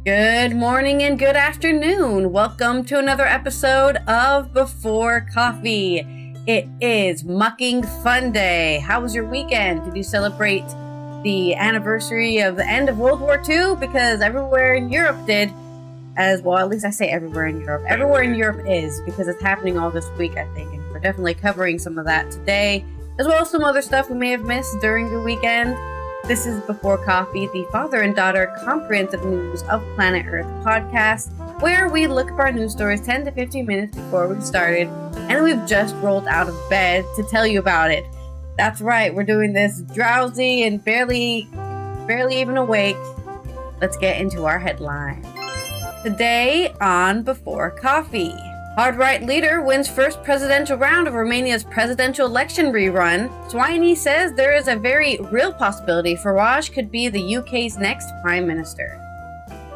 Good morning and good afternoon. Welcome to another episode of Before Coffee. It is Mucking Fun Day. How was your weekend? Did you celebrate the anniversary of the end of World War II? Because everywhere in Europe did. As well, at least I say everywhere in Europe. Everywhere in Europe is, because it's happening all this week, I think. And we're definitely covering some of that today, as well as some other stuff we may have missed during the weekend. This is Before Coffee, the father and daughter comprehensive news of Planet Earth podcast, where we look up our news stories 10 to 15 minutes before we started, and we've just rolled out of bed to tell you about it. That's right, we're doing this drowsy and barely even awake. Let's get into our headline. Today on Before Coffee. Hard-right leader wins first presidential round of Romania's presidential election rerun. Swiney says there is a very real possibility Farage could be the UK's next prime minister.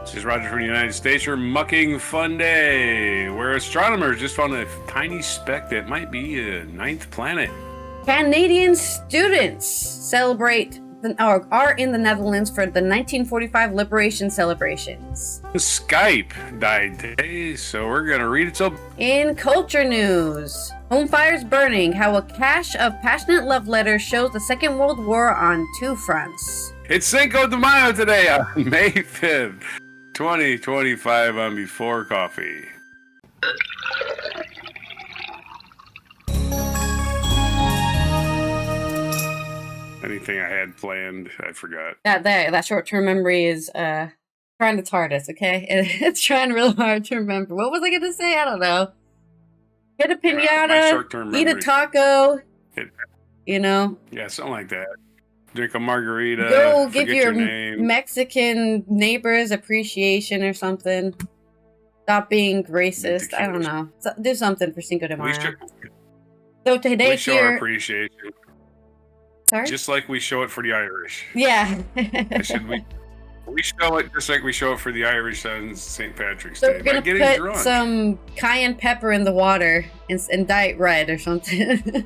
This is Roger from the United States. You're Mucking Fun Day, where astronomers just found a tiny speck that might be a ninth planet. Canadian students are in the Netherlands for the 1945 liberation celebrations. Skype died today, so we're going to read it. So, in culture news, home fires burning, how a cache of passionate love letters shows the Second World War on two fronts. It's Cinco de Mayo today on May 5th, 2025 on Before Coffee. Anything I had planned, I forgot. That short-term memory is trying its hardest, okay? It's trying real hard to remember. What was I going to say? I don't know. Get a piñata, eat a taco, Yeah, something like that. Drink a margarita. Go give your Mexican neighbors appreciation or something. Stop being racist. I don't know. Do something for Cinco de Mayo. So today we show our appreciation. Sorry? Just like we show it for the Irish. Yeah. We show it just like we show it for the Irish on St. Patrick's So Day. we're going to put some cayenne pepper in the water and dye it red or something.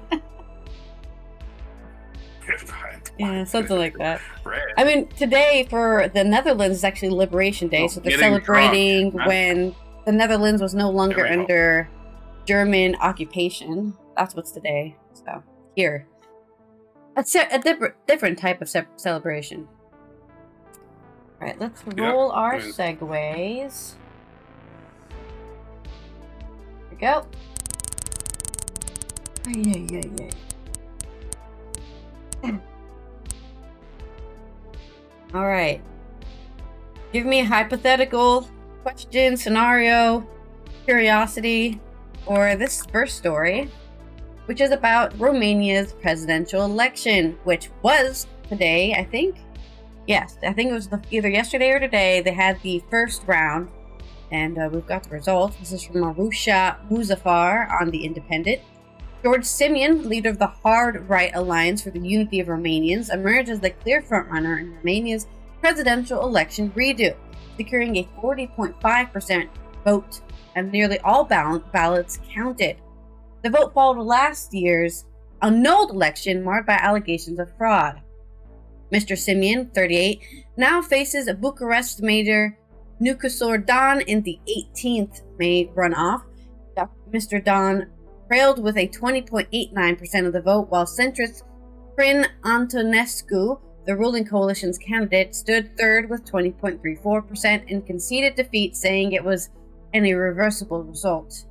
Yeah, something like that. Red. I mean, today for the Netherlands is actually Liberation Day, so they're celebrating when the Netherlands was no longer under German occupation. That's what's today. So, here. A different type of celebration. All right, let's roll our segues. Here we go. All right. Give me a hypothetical question, scenario, curiosity, for this first story, which is about Romania's presidential election, which was today, I think. Yes, I think it was either yesterday or today. They had the first round, and we've got the results. This is from Marusha Muzaffar on The Independent. George Simion, leader of the Hard-Right Alliance for the Unity of Romanians, emerged as the clear frontrunner in Romania's presidential election redo, securing a 40.5% vote and nearly all ballots counted. The vote followed last year's annulled election marred by allegations of fraud. Mr. Simion, 38, now faces a Bucharest mayor Nucusor Dan in the 18th May runoff. Mr. Dan trailed with a 20.89% of the vote, while centrist Prin Antonescu, the ruling coalition's candidate, stood third with 20.34% and conceded defeat, saying it was an irreversible result.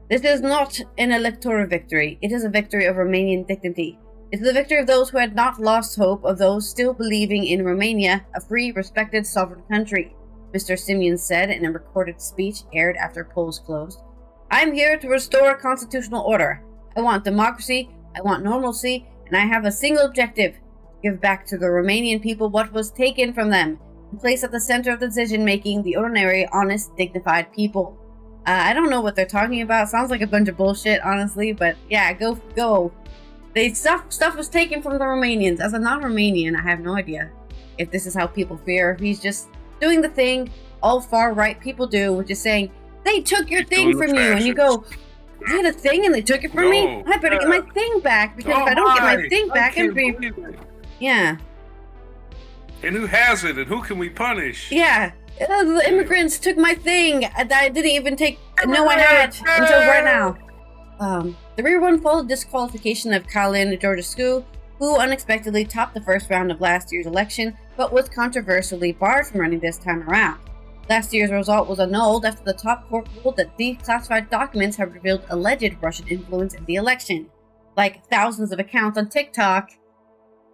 This is not an electoral victory. It is a victory of Romanian dignity. It is a victory of those who had not lost hope, of those still believing in Romania, a free, respected, sovereign country, Mr. Simion said in a recorded speech aired after polls closed. I'm here to restore constitutional order. I want democracy, I want normalcy, and I have a single objective: give back to the Romanian people what was taken from them, and place at the center of decision-making the ordinary, honest, dignified people. I don't know what they're talking about. Sounds like a bunch of bullshit, honestly, but yeah, go. Stuff was taken from the Romanians. As a non-Romanian, I have no idea if this is how people feel, if he's just doing the thing all far-right people do, which is saying, they took your thing from you, and you go, I had a thing and they took it from me? I better get my thing back, because if I don't get my thing back, I'm be... Yeah. And who has it, and who can we punish? Yeah. The immigrants took my thing that I didn't even know I had until right now. The rerun followed disqualification of Kalin Georgescu, who unexpectedly topped the first round of last year's election, but was controversially barred from running this time around. Last year's result was annulled after the top court ruled that declassified documents have revealed alleged Russian influence in the election, like thousands of accounts on TikTok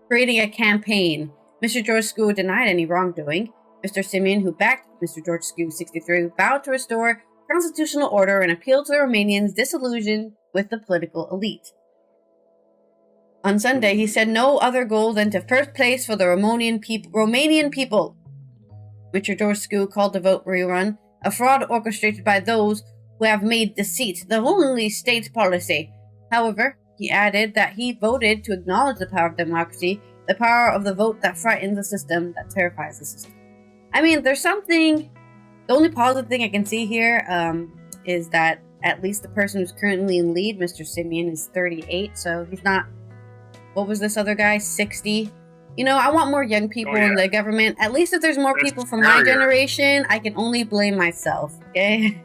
creating a campaign. Mr. Georgescu denied any wrongdoing. Mr. Simeon, who backed Mr. Georgescu 63, vowed to restore constitutional order and appealed to the Romanians disillusioned with the political elite. On Sunday, he said no other goal than to first place for the Romanian people. Mr. Georgescu called the vote rerun a fraud orchestrated by those who have made deceit the only state policy. However, he added that he voted to acknowledge the power of democracy, the power of the vote that frightens the system, that terrifies the system. I mean, there's something... The only positive thing I can see here is that at least the person who's currently in lead, Mr. Simeon, is 38, so he's not... What was this other guy? 60? You know, I want more young people in the government. At least if there's more people from my generation, I can only blame myself, okay?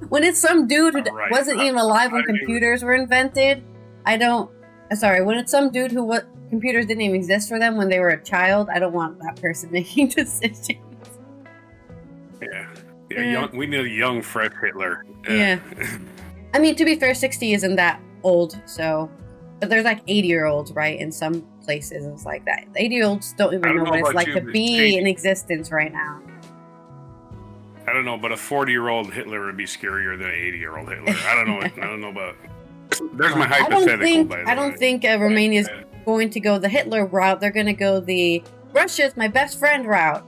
When it's some dude who wasn't even alive when computers were invented, when it's some dude who computers didn't even exist for them when they were a child, I don't want that person making decisions. Yeah. We need a young, fresh Hitler. Yeah. I mean, to be fair, 60 isn't that old, so... But there's like 80-year-olds, right? In some places, it's like that. 80-year-olds don't even know what it's like to be in existence right now. I don't know, but a 40-year-old Hitler would be scarier than an 80-year-old Hitler. I don't know about... There's my hypothetical, by the way. I don't think Romania's going to go the Hitler route. They're going to go the Russia's my best friend route.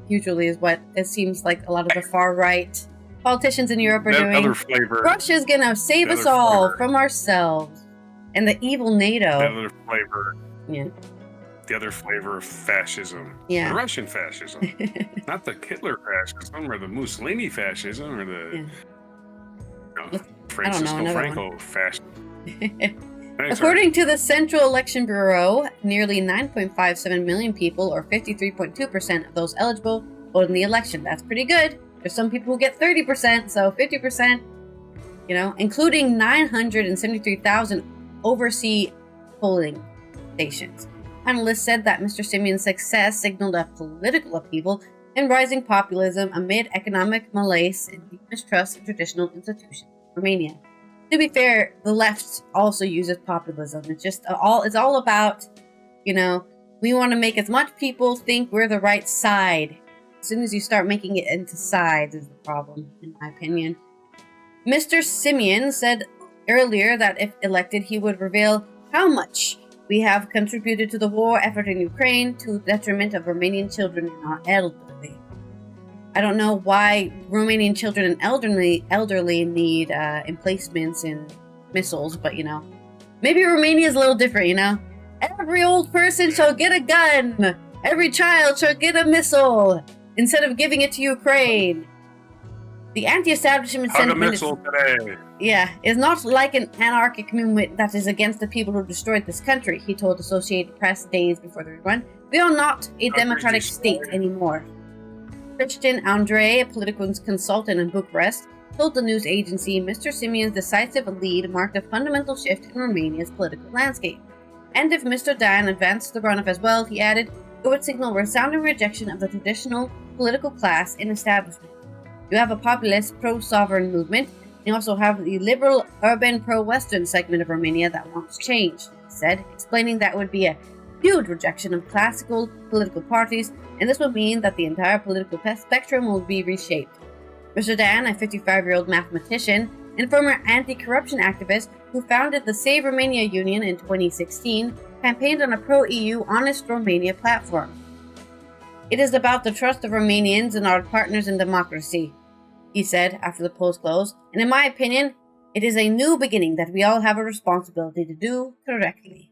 Usually is what it seems like a lot of the far-right politicians in Europe are doing. Other flavor. Russia's going to save us all from ourselves. And the evil NATO. The other flavor. Yeah. The other flavor of fascism. Yeah. The Russian fascism. Not the Hitler fascism or the Mussolini fascism or the Francisco Franco fascism. According to the Central Election Bureau, nearly 9.57 million people, or 53.2% of those eligible, voted in the election. That's pretty good. There's some people who get 30%, so 50%, including 973,000 overseas polling stations. Analysts said that Mr. Simeon's success signaled a political upheaval and rising populism amid economic malaise and deep mistrust in traditional institutions in Romania. To be fair, the left also uses populism. It's all about, we want to make as much people think we're the right side. As soon as you start making it into sides is the problem, in my opinion. Mr. Simeon said earlier that if elected, he would reveal how much we have contributed to the war effort in Ukraine to the detriment of Romanian children and our elderly. I don't know why Romanian children and elderly need emplacements and missiles, but maybe Romania is a little different, Every old person shall get a gun. Every child shall get a missile instead of giving it to Ukraine. The anti-establishment sentiment is not like an anarchic movement that is against the people who destroyed this country, he told Associated Press days before the rerun. We are not a democratic state anymore. Christian Andre, a political consultant in Bucharest, told the news agency Mr. Simeon's decisive lead marked a fundamental shift in Romania's political landscape. And if Mr. Dan advanced the runoff as well, he added, it would signal a resounding rejection of the traditional political class and establishment. You have a populist pro-sovereign movement. You also have the liberal, urban, pro-Western segment of Romania that wants change, he said, explaining that would be a huge rejection of classical political parties, and this would mean that the entire political spectrum will be reshaped. Mr. Dan, a 55-year-old mathematician and former anti-corruption activist who founded the Save Romania Union in 2016, campaigned on a pro-EU Honest Romania platform. It is about the trust of Romanians and our partners in democracy, he said after the polls closed, and in my opinion, it is a new beginning that we all have a responsibility to do correctly.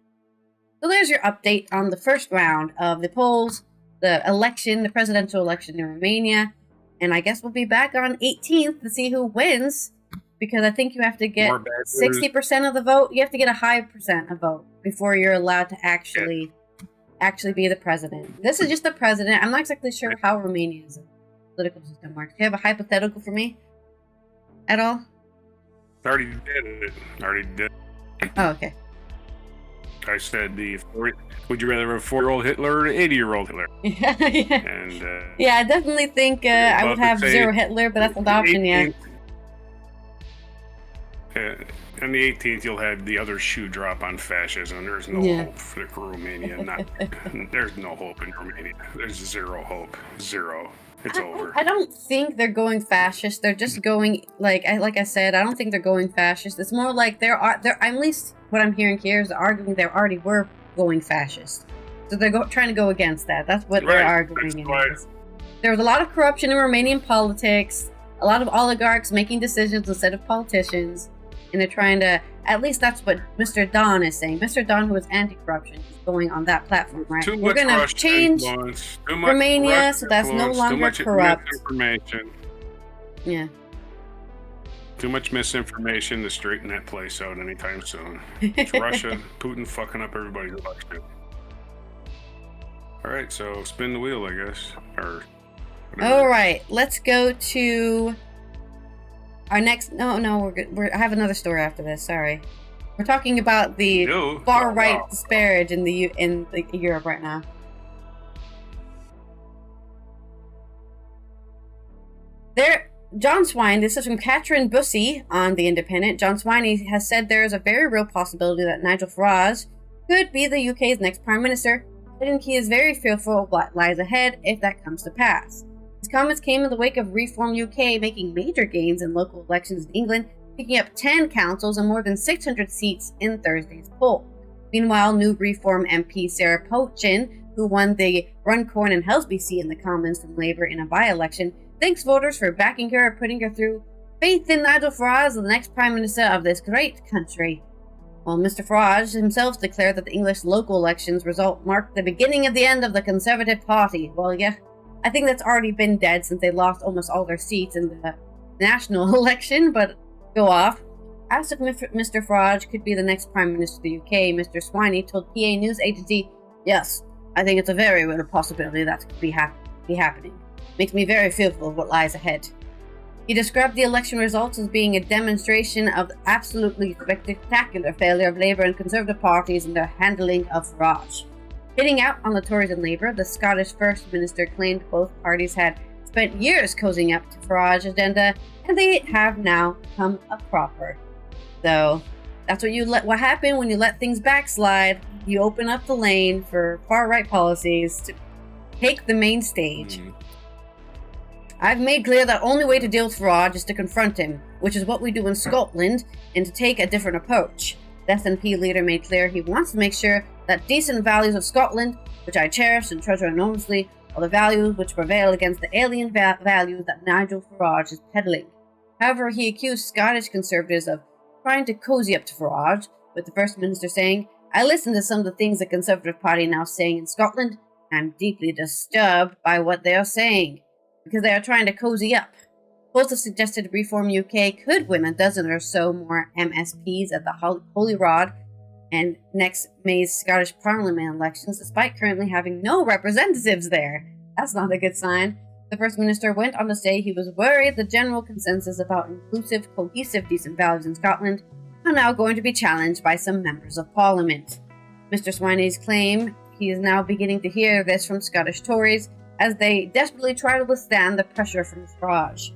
So there's your update on the first round of the polls, the presidential election in Romania, and I guess we'll be back on 18th to see who wins, because I think you have to get 60% of the vote. You have to get a high percent of vote before you're allowed to actually be the president. This is just the president. I'm not exactly sure how Romania is political system works. Do you have a hypothetical for me at all? Already did it. Already did. Oh, okay. I said would you rather have a 4-year-old Hitler or an 80-year-old Hitler? Yeah. And yeah, I definitely think I would have zero Hitler, but that's an option, yeah. On the 18th, you'll have the other shoe drop on fascism. There's no hope for Romania. There's no hope in Romania. There's zero hope. Zero. It's over. I don't think they're going fascist. They're just going like I said. I don't think they're going fascist. It's more like they're at least what I'm hearing here is arguing they already were going fascist. So they're trying to go against that. That's what they're arguing. There was a lot of corruption in Romanian politics. A lot of oligarchs making decisions instead of politicians. And they're trying to, at least that's what Mr. Don is saying. Mr. Don, who is anti-corruption, is going on that platform, right? We're going to change Romania so that's no longer corrupt. Misinformation. Yeah. Too much misinformation to straighten that place out anytime soon. It's Russia, Putin fucking up everybody's election. All right, so spin the wheel, I guess. Or whatever. All right, let's go to... Our next, we're good. I have another story after this. Sorry, we're talking about the far right disparage in Europe right now. John Swine. This is from Catherine Bussey on The Independent. John Swine has said there is a very real possibility that Nigel Farage could be the UK's next prime minister. I think he is very fearful of what lies ahead if that comes to pass. His comments came in the wake of Reform UK making major gains in local elections in England, picking up 10 councils and more than 600 seats in Thursday's poll. Meanwhile, new Reform MP Sarah Pochin, who won the Runcorn and Helsby seat in the Commons from Labour in a by-election, thanks voters for backing her and putting her through faith in Nigel Farage as the next Prime Minister of this great country. While Mr. Farage himself declared that the English local elections result marked the beginning of the end of the Conservative Party. Well, yeah, I think that's already been dead since they lost almost all their seats in the national election, but go off. Asked if Mr. Farage could be the next Prime Minister of the UK, Mr. Swiney told PA News Agency, "Yes, I think it's a very real possibility that could be happening. Makes me very fearful of what lies ahead." He described the election results as being a demonstration of the absolutely spectacular failure of Labour and Conservative parties in their handling of Farage. Hitting out on the Tories and Labour, the Scottish First Minister claimed both parties had spent years cozying up to Farage's agenda, and they have now come a cropper. So that's what happened when you let things backslide. You open up the lane for far-right policies to take the main stage. I've made clear that the only way to deal with Farage is to confront him, which is what we do in Scotland, and to take a different approach. The SNP leader made clear he wants to make sure that decent values of Scotland, which I cherish and treasure enormously, are the values which prevail against the alien values that Nigel Farage is peddling. However, he accused Scottish Conservatives of trying to cozy up to Farage, with the First Minister saying, "I listened to some of the things the Conservative Party now saying in Scotland. I'm deeply disturbed by what they are saying, because they are trying to cozy up." Polls have suggested Reform UK could win a dozen or so more MSPs at the Holy Rod and next May's Scottish Parliament elections, despite currently having no representatives there. That's not a good sign. The First Minister went on to say he was worried the general consensus about inclusive, cohesive, decent values in Scotland are now going to be challenged by some members of Parliament. Mr. Swiney's claim he is now beginning to hear this from Scottish Tories as they desperately try to withstand the pressure from Farage.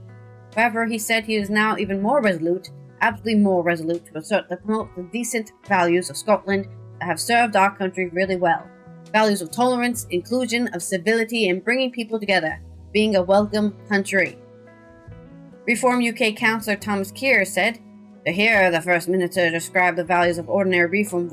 However, he said he is now even more resolute, absolutely more resolute, to assert to promote the decent values of Scotland that have served our country really well. Values of tolerance, inclusion, of civility, and bringing people together, being a welcome country. Reform UK councillor Thomas Keir said, "To hear the First Minister describe the values of ordinary Reform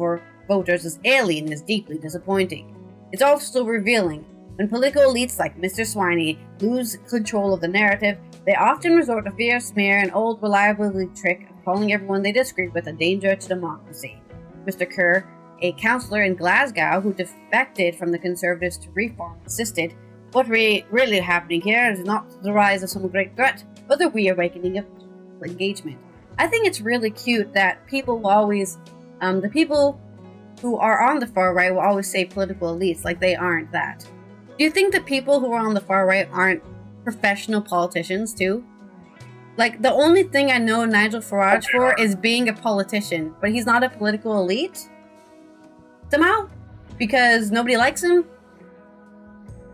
voters as alien is deeply disappointing. It's also revealing. When political elites like Mr. Swiney lose control of the narrative, they often resort to fear, smear, and old reliability trick of calling everyone they disagree with a danger to democracy." Mr. Kerr, a councillor in Glasgow who defected from the Conservatives to Reform, insisted, "What really happening here is not the rise of some great threat, but the reawakening of engagement." I think it's really cute that people will always, the people who are on the far right will always say political elites, like they aren't that. Do you think that people who are on the far right aren't professional politicians too. Like, the only thing I know Nigel Farage for is being a politician, but he's not a political elite somehow because nobody likes him.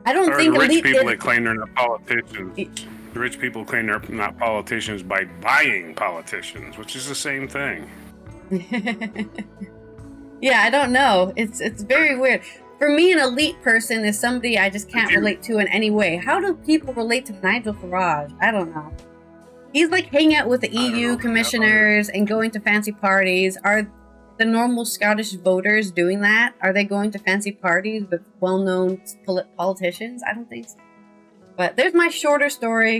I don't think the rich elite people that claim they're not politicians. The rich people claim they're not politicians by buying politicians, which is the same thing. Yeah, I don't know. It's very weird. For me, an elite person is somebody I just can't relate to in any way. How do people relate to Nigel Farage? I don't know. He's like hanging out with the EU commissioners and going to fancy parties. Are the normal Scottish voters doing that? Are they going to fancy parties with well-known politicians? I don't think so. But there's my shorter story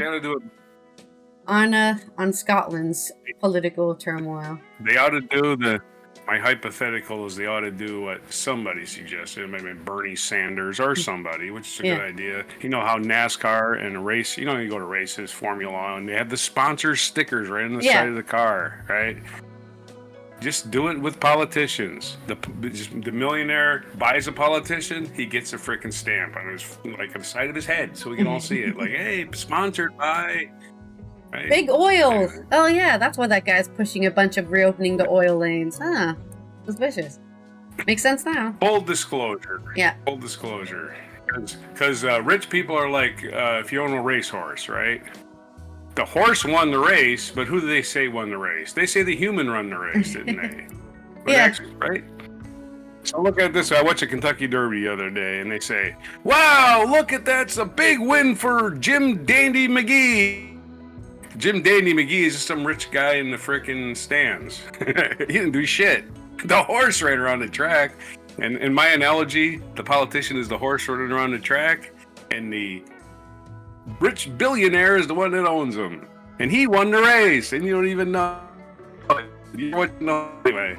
on Scotland's political turmoil. They ought to do my hypothetical is they ought to do what somebody suggested, maybe Bernie Sanders or somebody, which is a good idea. You know how NASCAR and a race, you go to races, Formula One, they have the sponsor stickers right on the side of the car, right? Just do it with politicians. The millionaire buys a politician, he gets a freaking stamp on the side of his head, so we can all see it. Like, hey, sponsored by. Right? Big oil. Oh yeah, that's why that guy's pushing a bunch of reopening the oil lanes. Huh? Suspicious. Makes sense now. Full disclosure. Yeah. Full disclosure. Because rich people are like, if you own a racehorse, right? The horse won the race, but who do they say won the race? They say the human run the race, didn't they? But actually, right? So look at this. I watched a Kentucky Derby the other day, and they say, wow, look at that's a big win for Jim Dandy McGee. Jim Dandy McGee is just some rich guy in the frickin' stands. He didn't do shit. The horse ran around the track. And in my analogy, the politician is the horse running around the track, and the rich billionaire is the one that owns him. And he won the race, and you don't even know. You wouldn't know anyway.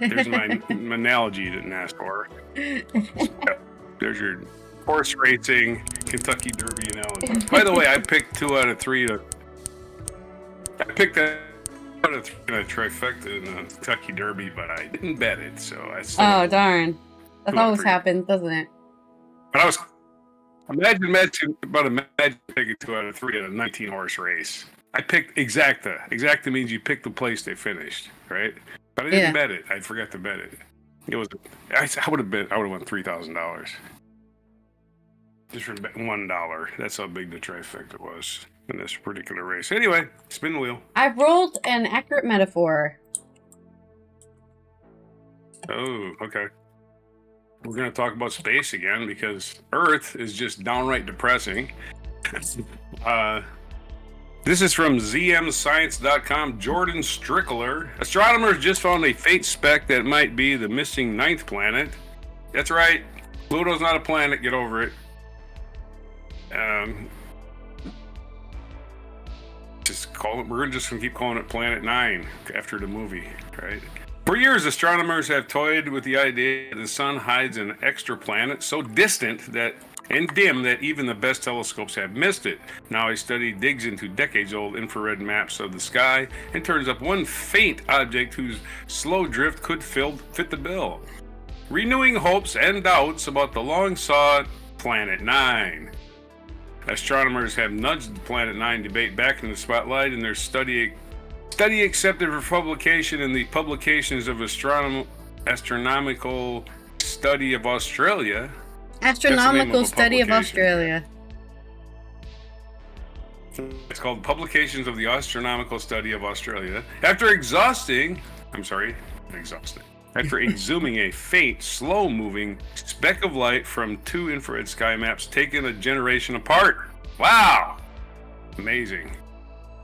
There's my analogy you didn't ask for. There's your horse racing Kentucky Derby analogy. By the way, I picked 2 out of 3 I picked that out of 3 in a trifecta in the Kentucky Derby, but I didn't bet it, so I still. Oh darn! That always happens, doesn't it? But imagine picking 2 out of 3 in a 19 horse race. I picked exacta. Exacta means you pick the place they finished, right? But I didn't bet it. I forgot to bet it. It was. I would have won $3,000 just for $1. That's how big the trifecta was in this particular race. Anyway, spin the wheel. I rolled an accurate metaphor. Oh, okay. We're going to talk about space again because Earth is just downright depressing. This is from zmscience.com. Jordan Strickler. Astronomers just found a faint speck that might be the missing 9th planet. That's right. Pluto's not a planet. Get over it. We're just gonna keep calling it Planet 9 after the movie, right? For years, astronomers have toyed with the idea that the sun hides an extra planet so distant and dim that even the best telescopes have missed it. Now a study digs into decades-old infrared maps of the sky and turns up one faint object whose slow drift could fit the bill, renewing hopes and doubts about the long-sought Planet 9. Astronomers have nudged the Planet 9 debate back in the spotlight in their study accepted for publication in the Publications of Astronomical Study of Australia. Astronomical Study of Australia. It's called Publications of the Astronomical Study of Australia. After exhuming a faint, slow-moving speck of light from 2 infrared sky maps taken a generation apart. Wow! Amazing.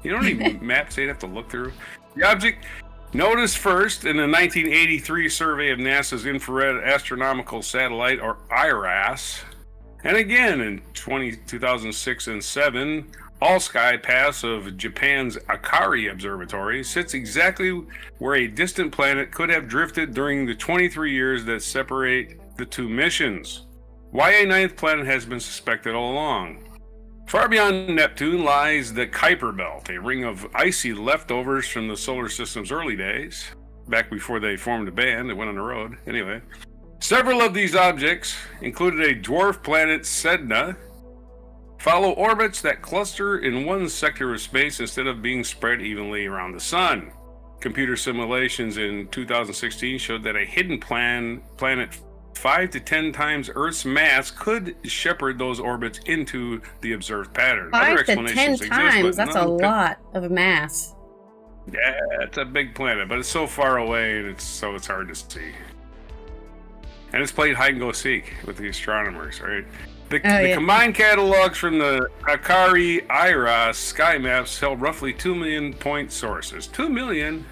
You know how many maps they'd have to look through? The object, noticed first in the 1983 survey of NASA's Infrared Astronomical Satellite, or IRAS, and again in 2006 and 7, All-Sky Pass of Japan's Akari Observatory sits exactly where a distant planet could have drifted during the 23 years that separate the 2 missions. Why a 9th planet has been suspected all along. Far beyond Neptune lies the Kuiper Belt, a ring of icy leftovers from the solar system's early days, back before they formed a band and went on the road. Anyway, several of these objects included a dwarf planet Sedna, follow orbits that cluster in one sector of space instead of being spread evenly around the sun. Computer simulations in 2016 showed that a hidden planet 5 to 10 times Earth's mass could shepherd those orbits into the observed pattern. 5 to 10 times? That's a lot of mass. Yeah, it's a big planet, but it's so far away and it's hard to see. And it's played hide and go seek with the astronomers, right? The combined catalogs from the Akari IRAS sky maps held roughly 2 million point sources. 2 million?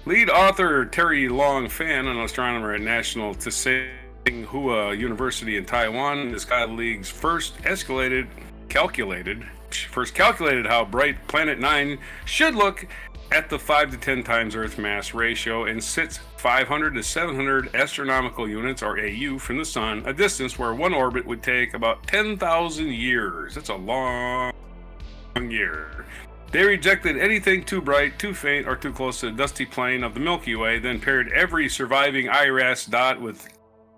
Lead author Terry Long Fan, an astronomer at National Tsinghua University in Taiwan, and his colleagues first calculated how bright Planet 9 should look at the 5 to 10 times Earth mass ratio and sits 500 to 700 astronomical units, or AU, from the Sun, a distance where one orbit would take about 10,000 years. That's a long year. They rejected anything too bright, too faint, or too close to the dusty plain of the Milky Way, then paired every surviving IRAS dot with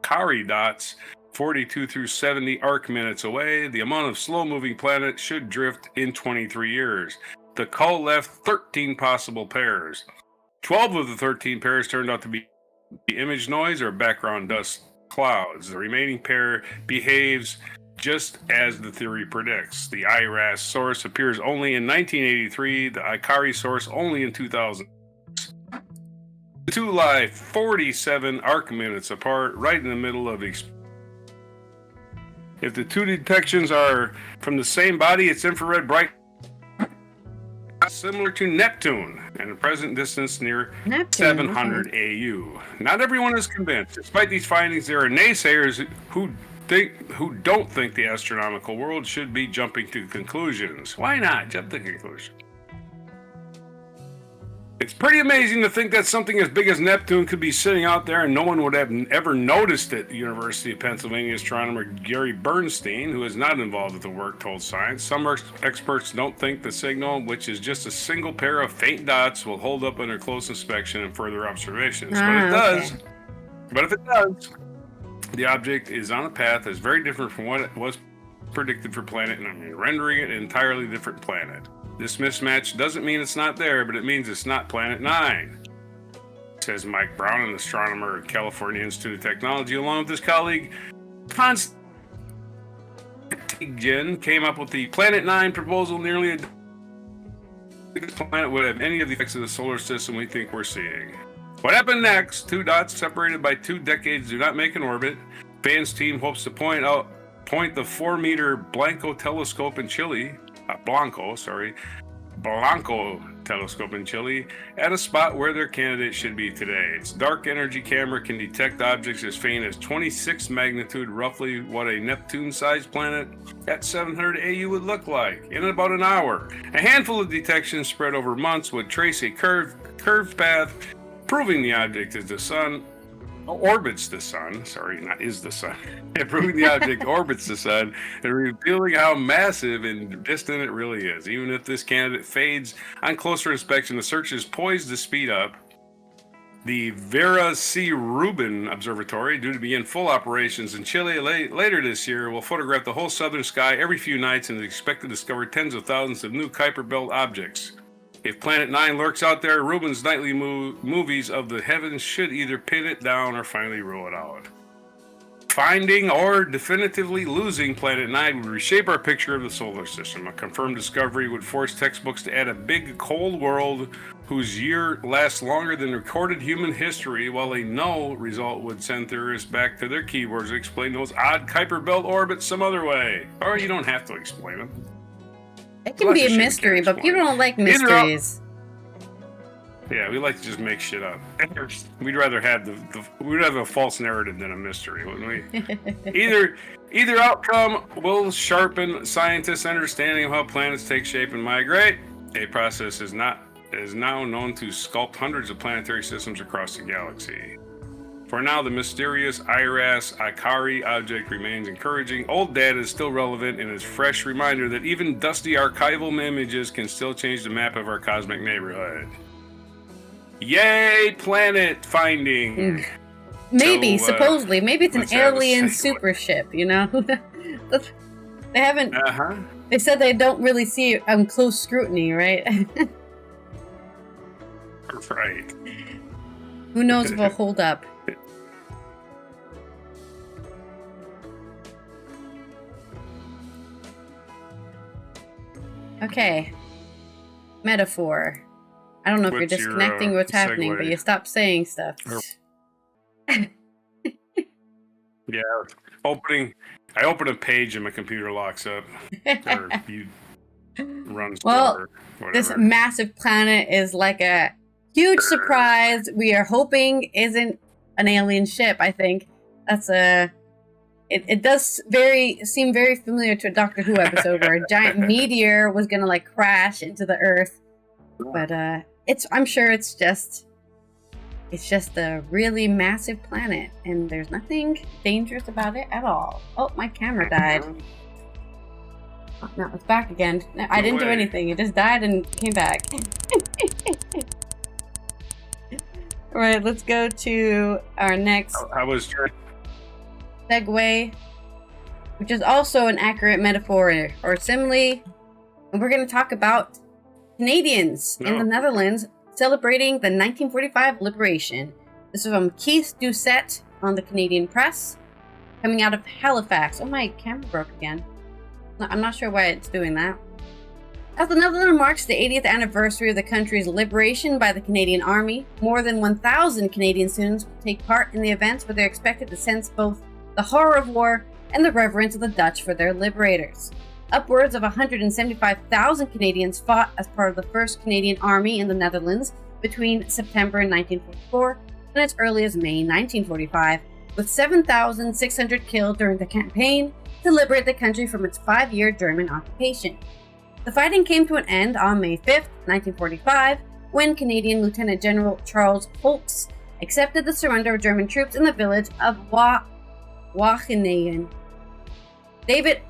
Kari dots 42 through 70 arc minutes away. The amount of slow-moving planet should drift in 23 years. The call left 13 possible pairs. 12 of the 13 pairs turned out to be image noise or background dust clouds. The remaining pair behaves just as the theory predicts. The IRAS source appears only in 1983, the Ikari source only in 2000. The two lie 47 arc minutes apart, right in the middle of the. If the two detections are from the same body, it's infrared bright, similar to Neptune, and the present distance near 700 AU. Not everyone is convinced. Despite these findings, there are naysayers who don't think the astronomical world should be jumping to conclusions. Why not jump to conclusions? It's pretty amazing to think that something as big as Neptune could be sitting out there and no one would have ever noticed it, University of Pennsylvania astronomer Gary Bernstein, who is not involved with the work, told Science. Some experts don't think the signal, which is just a single pair of faint dots, will hold up under close inspection and further observations. But it does. Okay. But if it does, the object is on a path that's very different from what it was predicted for Planet 9, rendering it an entirely different planet. This mismatch doesn't mean it's not there, but it means it's not Planet 9, says Mike Brown, an astronomer at California Institute of Technology, along with his colleague Constantine came up with the Planet 9 proposal. Nearly a planet would have any of the effects of the solar system we think we're seeing. What happened next? Two dots separated by 2 decades do not make an orbit. Fan's team hopes to point the 4-meter Blanco telescope in Chile at a spot where their candidate should be today. Its dark energy camera can detect objects as faint as 26 magnitude, roughly what a Neptune-sized planet at 700 AU would look like, in about an hour. A handful of detections spread over months would trace a curved path, proving the object is the sun. Orbits the sun, proving the object orbits the sun and revealing how massive and distant it really is. Even if this candidate fades on closer inspection, the search is poised to speed up. The Vera C. Rubin Observatory, due to be in full operations in Chile later this year, will photograph the whole southern sky every few nights and is expected to discover tens of thousands of new Kuiper Belt objects. If Planet 9 lurks out there, Rubin's nightly movies of the heavens should either pin it down or finally rule it out. Finding or definitively losing Planet 9 would reshape our picture of the solar system. A confirmed discovery would force textbooks to add a big cold world whose year lasts longer than recorded human history, while a no result would send theorists back to their keywords to explain those odd Kuiper Belt orbits some other way. Or you don't have to explain them. It can be a mystery, but people don't like mysteries. Yeah, we like to just make shit up. We'd rather have we'd have a false narrative than a mystery, wouldn't we? Either outcome will sharpen scientists' understanding of how planets take shape and migrate. A process is now known to sculpt hundreds of planetary systems across the galaxy. For now, the mysterious IRAS Ikari object remains encouraging. Old data is still relevant and is a fresh reminder that even dusty archival images can still change the map of our cosmic neighborhood. Yay, planet finding! Maybe, supposedly. Maybe it's an alien super ship, you know? They haven't. They said they don't really see close scrutiny, right? Right. Who knows if it'll hold up? Okay. Metaphor. I don't know if you're disconnecting what's happening, but you stopped saying stuff. Yeah. I open a page and my computer locks up. Or you runs well, this massive planet is like a huge surprise. We are hoping isn't an alien ship, I think. That's a... It does seem very familiar to a Doctor Who episode where a giant meteor was gonna like crash into the Earth. But I'm sure it's just a really massive planet, and there's nothing dangerous about it at all. Oh, my camera died. Oh, no, it's back again. No, I didn't do anything. It just died and came back. All right, let's go to our next segue, which is also an accurate metaphor or simile. And we're going to talk about Canadians in the Netherlands celebrating the 1945 liberation. This is from Keith Doucette on the Canadian Press, coming out of Halifax. Oh, my camera broke again. I'm not sure why it's doing that. As the Netherlands marks the 80th anniversary of the country's liberation by the Canadian Army, more than 1,000 Canadian students will take part in the events where they're expected to sense both the horror of war and the reverence of the Dutch for their liberators. Upwards of 175,000 Canadians fought as part of the 1st Canadian Army in the Netherlands between September 1944 and as early as May 1945, with 7,600 killed during the campaign to liberate the country from its 5-year German occupation. The fighting came to an end on May 5, 1945, when Canadian Lieutenant General Charles Folks accepted the surrender of German troops in the village of Wageningen. David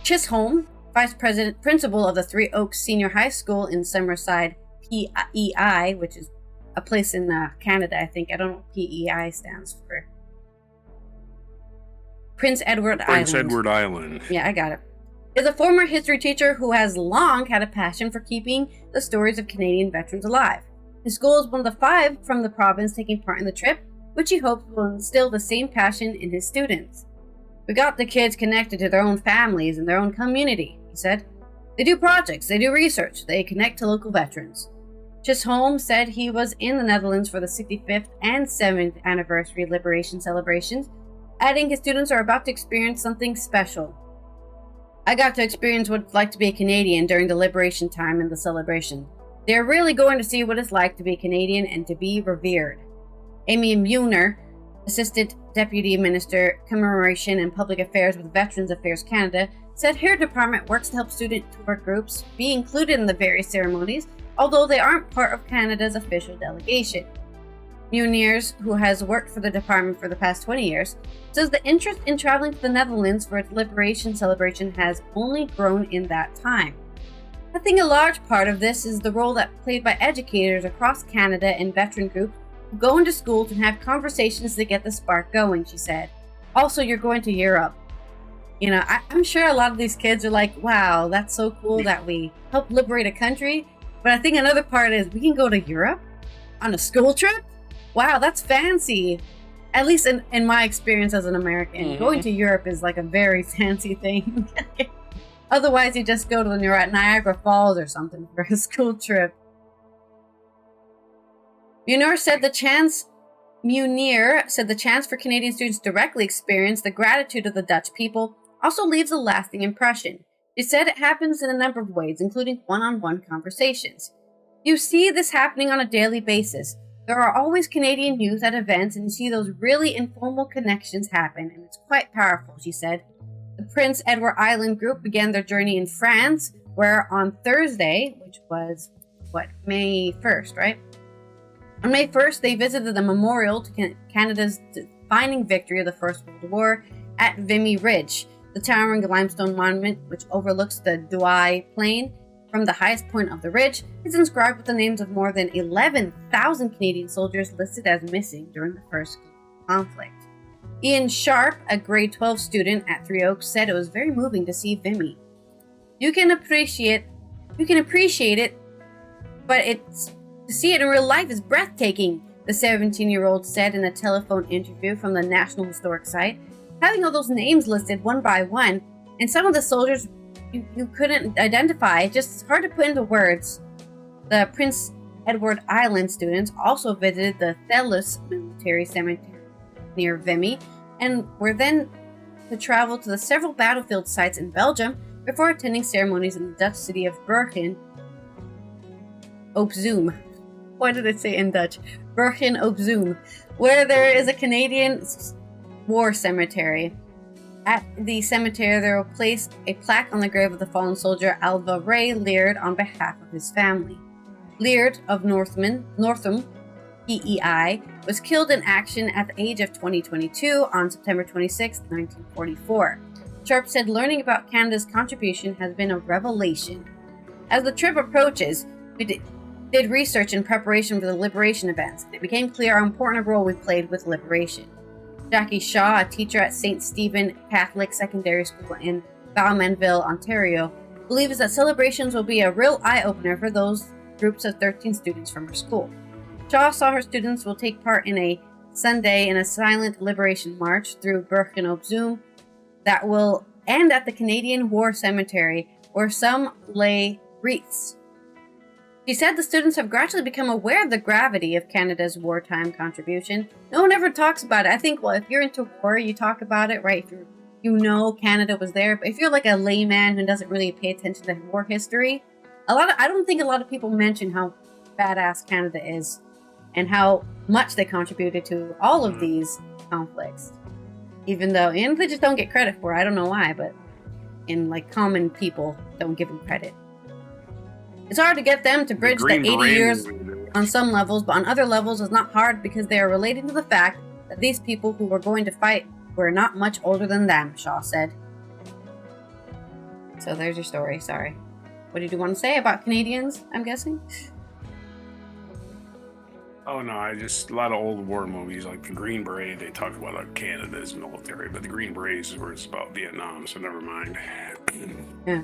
Chisholm, Vice Principal of the Three Oaks Senior High School in Summerside, PEI, which is a place in Canada, I think. I don't know what PEI stands for. Prince Edward Island. Yeah, I got it. Is a former history teacher who has long had a passion for keeping the stories of Canadian veterans alive. His school is one of the 5 from the province taking part in the trip, which he hopes will instill the same passion in his students. We got the kids connected to their own families and their own community, he said. They do projects, they do research, they connect to local veterans. Chisholm said he was in the Netherlands for the 65th and 7th anniversary liberation celebrations, adding his students are about to experience something special. I got to experience what it's like to be a Canadian during the liberation time and the celebration. They're really going to see what it's like to be Canadian and to be revered. Amy Muner, Assistant Deputy Minister, Commemoration and Public Affairs with Veterans Affairs Canada, said her department works to help student tour groups be included in the various ceremonies, although they aren't part of Canada's official delegation. Muniers, who has worked for the department for the past 20 years, says the interest in traveling to the Netherlands for its liberation celebration has only grown in that time. I think a large part of this is the role that played by educators across Canada and veteran groups who go into schools and have conversations to get the spark going, she said. Also, you're going to Europe. You know, I'm sure a lot of these kids are like, wow, that's so cool that we helped liberate a country. But I think another part is we can go to Europe on a school trip? Wow, that's fancy. At least in my experience as an American, going to Europe is like a very fancy thing. Otherwise, you just go to the Niagara Falls or something for a school trip. Munir said the chance for Canadian students to directly experience the gratitude of the Dutch people also leaves a lasting impression. She said it happens in a number of ways, including one-on-one conversations. You see this happening on a daily basis. There are always Canadian youth at events, and you see those really informal connections happen, and it's quite powerful, she said. The Prince Edward Island group began their journey in France, where on Thursday, which was, May 1st, right? On May 1st, they visited the memorial to Canada's defining victory of the First World War at Vimy Ridge, the towering limestone monument which overlooks the Douai Plain. From the highest point of the ridge, is inscribed with the names of more than 11,000 Canadian soldiers listed as missing during the first conflict. Ian Sharp, a grade 12 student at Three Oaks, said it was very moving to see Vimy. You can appreciate it, but to see it in real life is breathtaking, the 17-year-old said in a telephone interview from the National Historic Site. Having all those names listed one by one, and some of the soldiers you couldn't identify, it's just hard to put into words. The Prince Edward Island students also visited the Thelles Military Cemetery near Vimy, and were then to travel to the several battlefield sites in Belgium before attending ceremonies in the Dutch city of Bergen op Zoom. Why did it say in Dutch? Bergen op Zoom, where there is a Canadian war cemetery. At the cemetery, there will place a plaque on the grave of the fallen soldier Alva Ray Leard on behalf of his family. Leard of Northam, PEI, was killed in action at the age of 22 on September 26, 1944. Sharp said learning about Canada's contribution has been a revelation. As the trip approaches, we did research in preparation for the liberation events, and it became clear how important a role we played with liberation. Jackie Shaw, a teacher at St. Stephen Catholic Secondary School in Balmainville, Ontario, believes that celebrations will be a real eye-opener for those groups of 13 students from her school. Shaw saw her students will take part in a Sunday in a silent liberation march through Bergen op Zoom that will end at the Canadian War Cemetery, where some lay wreaths. She said the students have gradually become aware of the gravity of Canada's wartime contribution. No one ever talks about it. I think, well, if you're into war, you talk about it, right? If you know Canada was there. But if you're like a layman who doesn't really pay attention to war history, I don't think a lot of people mention how badass Canada is and how much they contributed to all of these conflicts. Even though, and they just don't get credit for it. I don't know why, but common people don't give them credit. It's hard to get them to bridge the 80 years on some levels, but on other levels it's not hard because they are relating to the fact that these people who were going to fight were not much older than them, Shaw said. So there's your story, sorry. What did you want to say about Canadians, I'm guessing? Oh no, a lot of old war movies like the Green Beret, they talk about like Canada's military, but the Green Berets is where it's about Vietnam, so never mind. Yeah.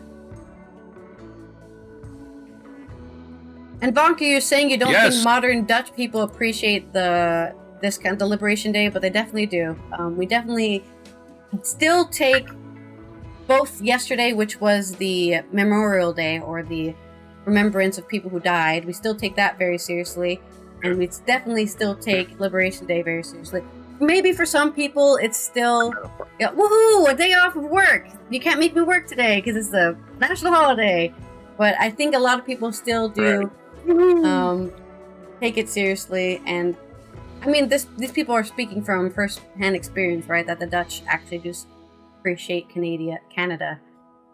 And Bonka, you're saying you don't think modern Dutch people appreciate the Liberation Day, but they definitely do. We definitely still take both yesterday, which was the Memorial Day or the remembrance of people who died. We still take that very seriously, and we definitely still take Liberation Day very seriously. Maybe for some people, it's still woohoo, a day off of work. You can't make me work today because it's a national holiday. But I think a lot of people still do. Take it seriously, and I mean these people are speaking from first-hand experience, right? That the Dutch actually do appreciate Canada.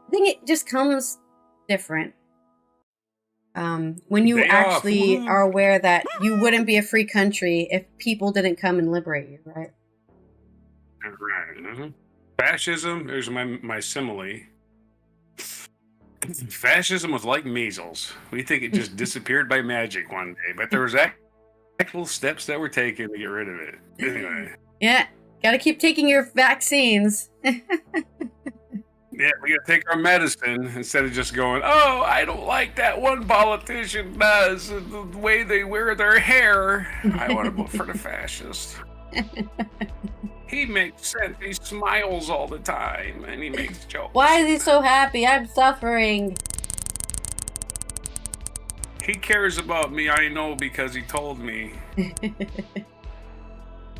I think it just comes different when you actually are aware that you wouldn't be a free country if people didn't come and liberate you, right? Right. Mm-hmm. Fascism. There's my simile. Fascism was like measles. We think it just disappeared by magic one day, but there was actual steps that were taken to get rid of it. Anyway. Yeah, gotta keep taking your vaccines. Yeah, we gotta take our medicine instead of just going, oh, I don't like that one politician does, the way they wear their hair. I want to vote for the fascist. He makes sense. He smiles all the time, and he makes jokes. Why is he so happy? I'm suffering. He cares about me, I know, because he told me.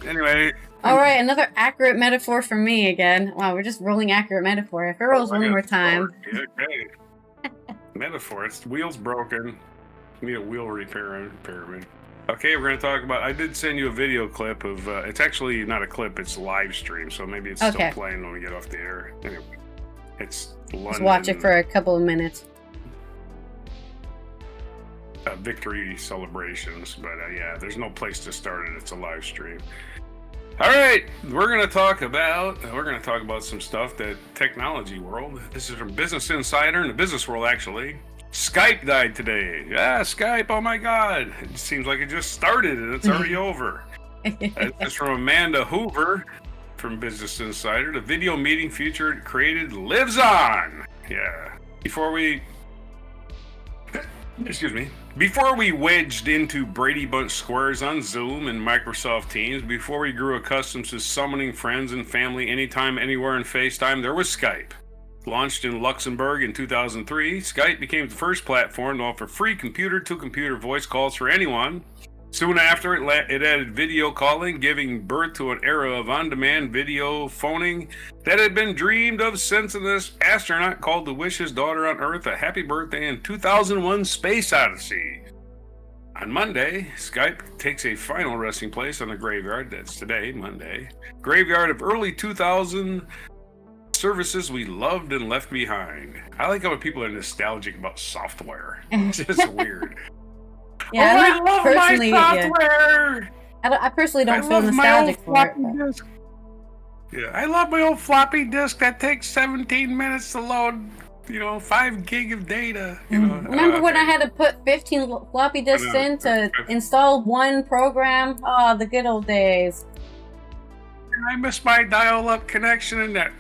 Anyway. All right, another accurate metaphor for me again. Wow, we're just rolling accurate metaphor. If it rolls one more time. Okay. Metaphor. It's wheel's broken. Need a wheel repairman. Okay, we're going to talk about... I did send you a video clip of... it's actually not a clip, it's a live stream, so maybe it's still playing when we get off the air. Anyway, it's London. Let's watch it for a couple of minutes. Victory celebrations, but yeah, there's no place to start it. It's a live stream. All right, we're going to talk about some stuff that technology world. This is from Business Insider in the business world, actually. Skype died today. Yeah, Skype, oh my God. It seems like it just started and it's already over. This is from Amanda Hoover. from Business Insider. The video meeting feature it created lives on. Yeah. Before we wedged into Brady Bunch squares on Zoom and Microsoft Teams, before we grew accustomed to summoning friends and family anytime, anywhere in FaceTime, there was Skype. Launched in Luxembourg in 2003, Skype became the first platform to offer free computer-to-computer voice calls for anyone. Soon after, it added video calling, giving birth to an era of on-demand video phoning that had been dreamed of since this astronaut called to wish his daughter on Earth a happy birthday in 2001 Space Odyssey. On Monday, Skype takes a final resting place on the graveyard, that's today, Monday, graveyard of early 2000 services we loved and left behind. I like how people are nostalgic about software. It's just weird. Yeah, I love my software. Yeah. I personally don't feel nostalgic for it. Disk. Yeah, I love my old floppy disk that takes 17 minutes to load, 5 gig of data. Remember when I had to put 15 floppy disks in to install one program? Oh, the good old days. I miss my dial-up connection and that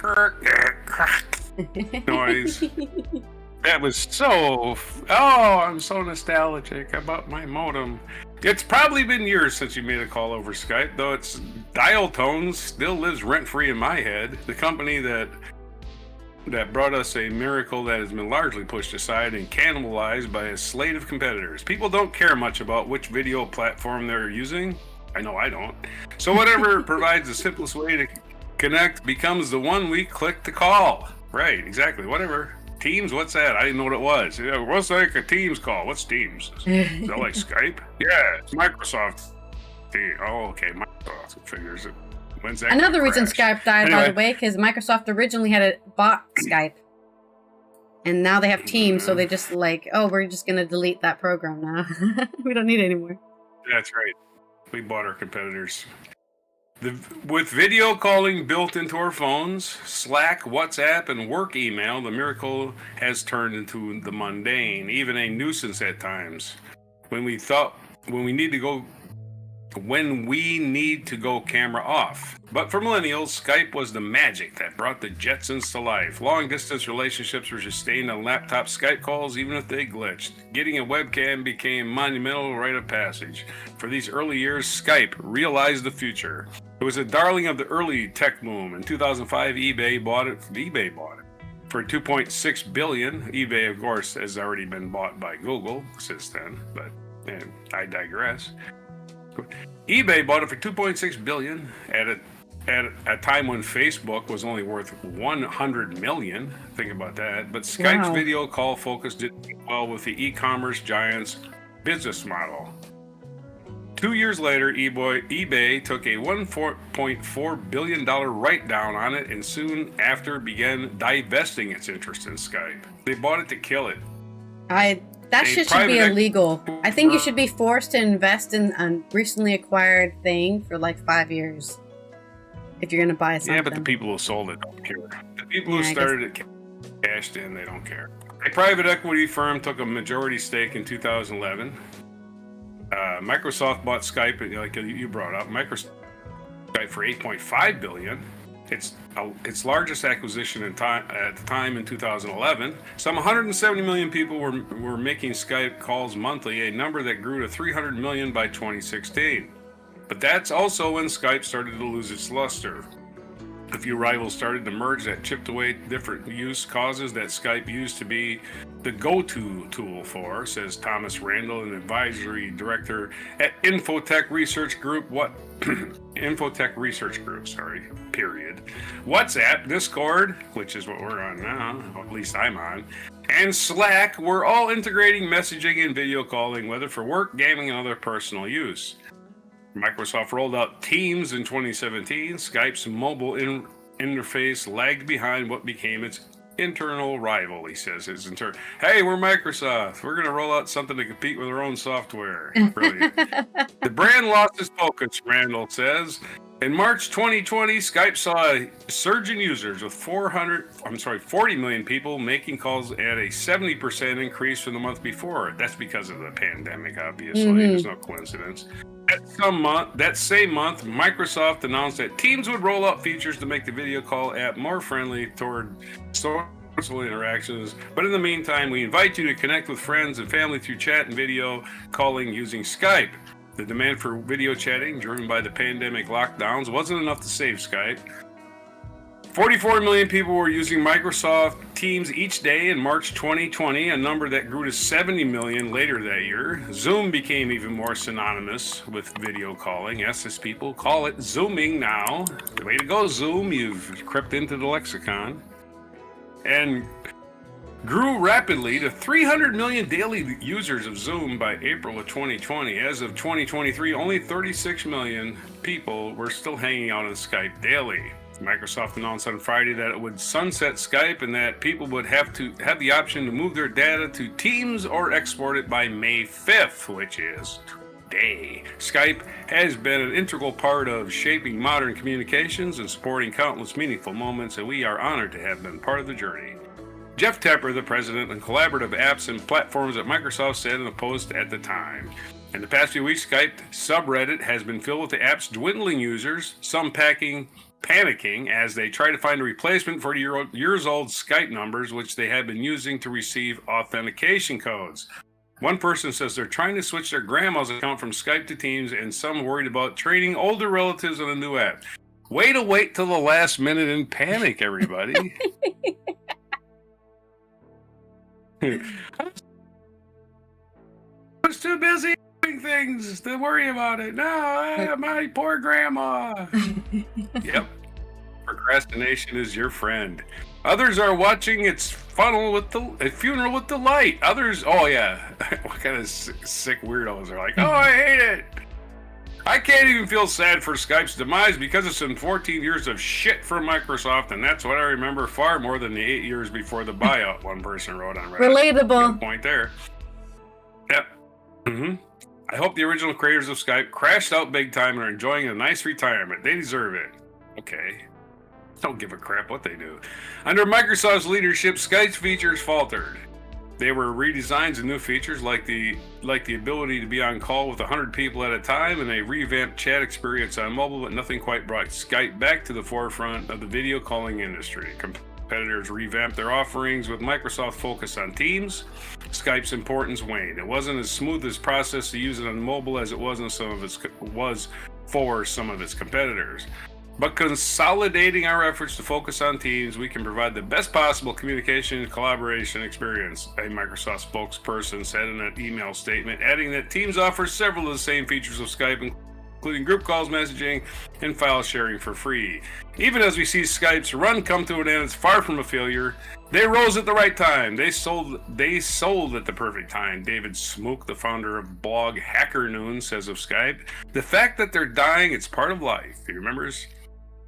noise. That was so... Oh, I'm so nostalgic about my modem. It's probably been years since you made a call over Skype, though its dial tone still lives rent-free in my head. The company that brought us a miracle that has been largely pushed aside and cannibalized by a slate of competitors. People don't care much about which video platform they're using. I know I don't. So whatever provides the simplest way to connect becomes the one we click to call. Right, exactly. Whatever. Teams? What's that? I didn't know what it was. Yeah, what's like a Teams call? What's Teams? Is that like Skype? Yeah, it's Microsoft. Oh, okay. Microsoft figures it. When's that? Another reason Skype died, by the way, because Microsoft originally had bought Skype. And now they have Teams, so they just we're just going to delete that program now. We don't need it anymore. That's right. We bought our competitors. With video calling built into our phones, Slack, WhatsApp, and work email, the miracle has turned into the mundane, even a nuisance at times. When we need to go camera off. But for millennials, Skype was the magic that brought the Jetsons to life. Long-distance relationships were sustained on laptop Skype calls, even if they glitched. Getting a webcam became monumental rite of passage. For these early years, Skype realized the future. It was a darling of the early tech boom. In 2005, eBay bought it for $2.6 billion. eBay, of course, has already been bought by Google since then, but I digress. eBay bought it for $2.6 billion at a time when Facebook was only worth $100 million. Think about that. But Skype's video call focus didn't do well with the e-commerce giant's business model. 2 years later, eBay took a $1.4 billion write-down on it and soon after began divesting its interest in Skype. They bought it to kill it. That shit should be illegal. I think you should be forced to invest in a recently acquired thing for 5 years if you're going to buy something. Yeah, but the people who sold it don't care. The people who started it cashed in, they don't care. A private equity firm took a majority stake in 2011. Microsoft bought Skype, like you brought up, Microsoft Skype for $8.5 billion. Its largest acquisition at the time in 2011. Some 170 million people were making Skype calls monthly, a number that grew to 300 million by 2016. But that's also when Skype started to lose its luster. A few rivals started to merge that chipped away different use causes that Skype used to be the go-to tool for, says Thomas Randall, an advisory director at Infotech Research Group. Infotech Research Group, period. WhatsApp, Discord, which is what we're on now, or at least I'm on, and Slack were all integrating messaging and video calling, whether for work, gaming, and other personal use. Microsoft rolled out Teams in 2017. Skype's mobile interface lagged behind what became its internal rival, he says. Hey, we're Microsoft. We're going to roll out something to compete with our own software. Brilliant. The brand lost its focus, Randall says. In March 2020, Skype saw a surge in users with 40 million people making calls at a 70% increase from the month before. That's because of the pandemic, obviously. There's no coincidence. At That same month, Microsoft announced that Teams would roll out features to make the video call app more friendly toward social interactions. But in the meantime, we invite you to connect with friends and family through chat and video calling using Skype. The demand for video chatting, driven by the pandemic lockdowns, wasn't enough to save Skype. 44 million people were using Microsoft Teams each day in March 2020, a number that grew to 70 million later that year. Zoom became even more synonymous with video calling. Yes, as people call it Zooming now. Way to go, Zoom. You've crept into the lexicon. And grew rapidly to 300 million daily users of Zoom by April of 2020. As of 2023, only 36 million people were still hanging out on Skype daily. Microsoft announced on Friday that it would sunset Skype and that people would have the option to move their data to Teams or export it by May 5th, which is today. Skype has been an integral part of shaping modern communications and supporting countless meaningful moments, and we are honored to have been part of the journey. Jeff Tepper, the president of Collaborative Apps and Platforms at Microsoft, said in a post at the time. In the past few weeks, Skype subreddit has been filled with the app's dwindling users, some panicking as they try to find a replacement for years-old Skype numbers, which they have been using to receive authentication codes. One person says they're trying to switch their grandma's account from Skype to Teams, and some worried about training older relatives on a new app. Way to wait till the last minute and panic, everybody. I was too busy doing things to worry about it. No, my poor grandma. Yep. Procrastination is your friend. Others are watching its funeral with delight. Others, oh yeah. What kind of sick weirdos are like, oh, I hate it. I can't even feel sad for Skype's demise because it's been 14 years of shit for Microsoft, and that's what I remember far more than the 8 years before the buyout, one person wrote on Reddit. Relatable. Good point there. Yep. I hope the original creators of Skype crashed out big time and are enjoying a nice retirement. They deserve it. Okay. Don't give a crap what they do. Under Microsoft's leadership, Skype's features faltered. They were redesigns and new features like the ability to be on call with 100 people at a time and a revamped chat experience on mobile, but nothing quite brought Skype back to the forefront of the video calling industry. Competitors revamped their offerings with Microsoft focus on Teams. Skype's importance waned. It wasn't as smooth as process to use it on mobile as it was for some of its competitors. But consolidating our efforts to focus on Teams, we can provide the best possible communication and collaboration experience, a Microsoft spokesperson said in an email statement, adding that Teams offers several of the same features of Skype, including group calls, messaging, and file sharing for free. Even as we see Skype's run come to an end, it's far from a failure. They rose at the right time. They sold at the perfect time. David Smook, the founder of blog Hacker Noon, says of Skype, the fact that they're dying, it's part of life. He remembers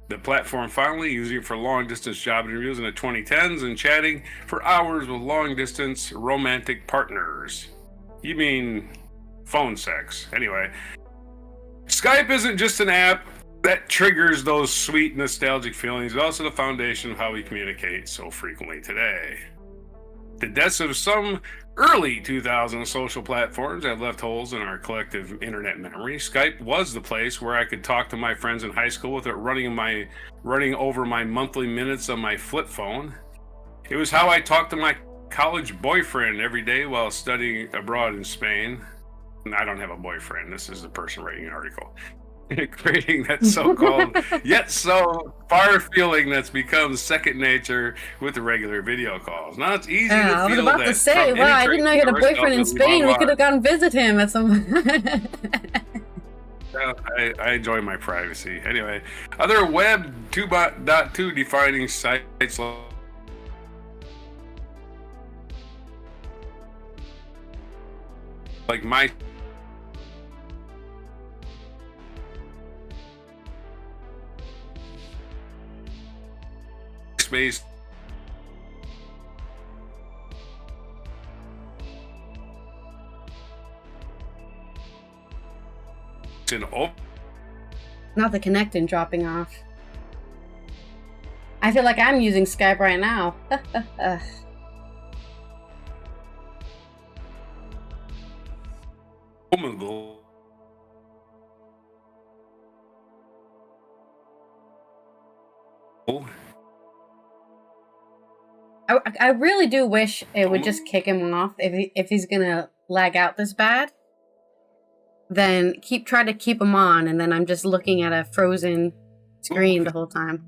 the platform finally using it for long-distance job interviews in the 2010s and chatting for hours with long-distance romantic partners. You mean phone sex. Anyway, Skype isn't just an app that triggers those sweet nostalgic feelings, but also the foundation of how we communicate so frequently today. The deaths of some early 2000 social platforms have left holes in our collective internet memory. Skype was the place where I could talk to my friends in high school without running over my monthly minutes on my flip phone. It was how I talked to my college boyfriend every day while studying abroad in Spain. And I don't have a boyfriend. This is the person writing an article. Creating that so-called yet so far feeling that's become second nature with the regular video calls. Now it's easy to feel that. I was about to say, wow, I didn't know you had a boyfriend in Spain. We could have gone visit him at some. I enjoy my privacy. Anyway, other Web 2.2 defining sites like my space Not the connecting dropping off. I feel like I'm using Skype right now. I really do wish it would just kick him off if he's gonna lag out this bad. Then try to keep him on, and then I'm just looking at a frozen screen the whole time.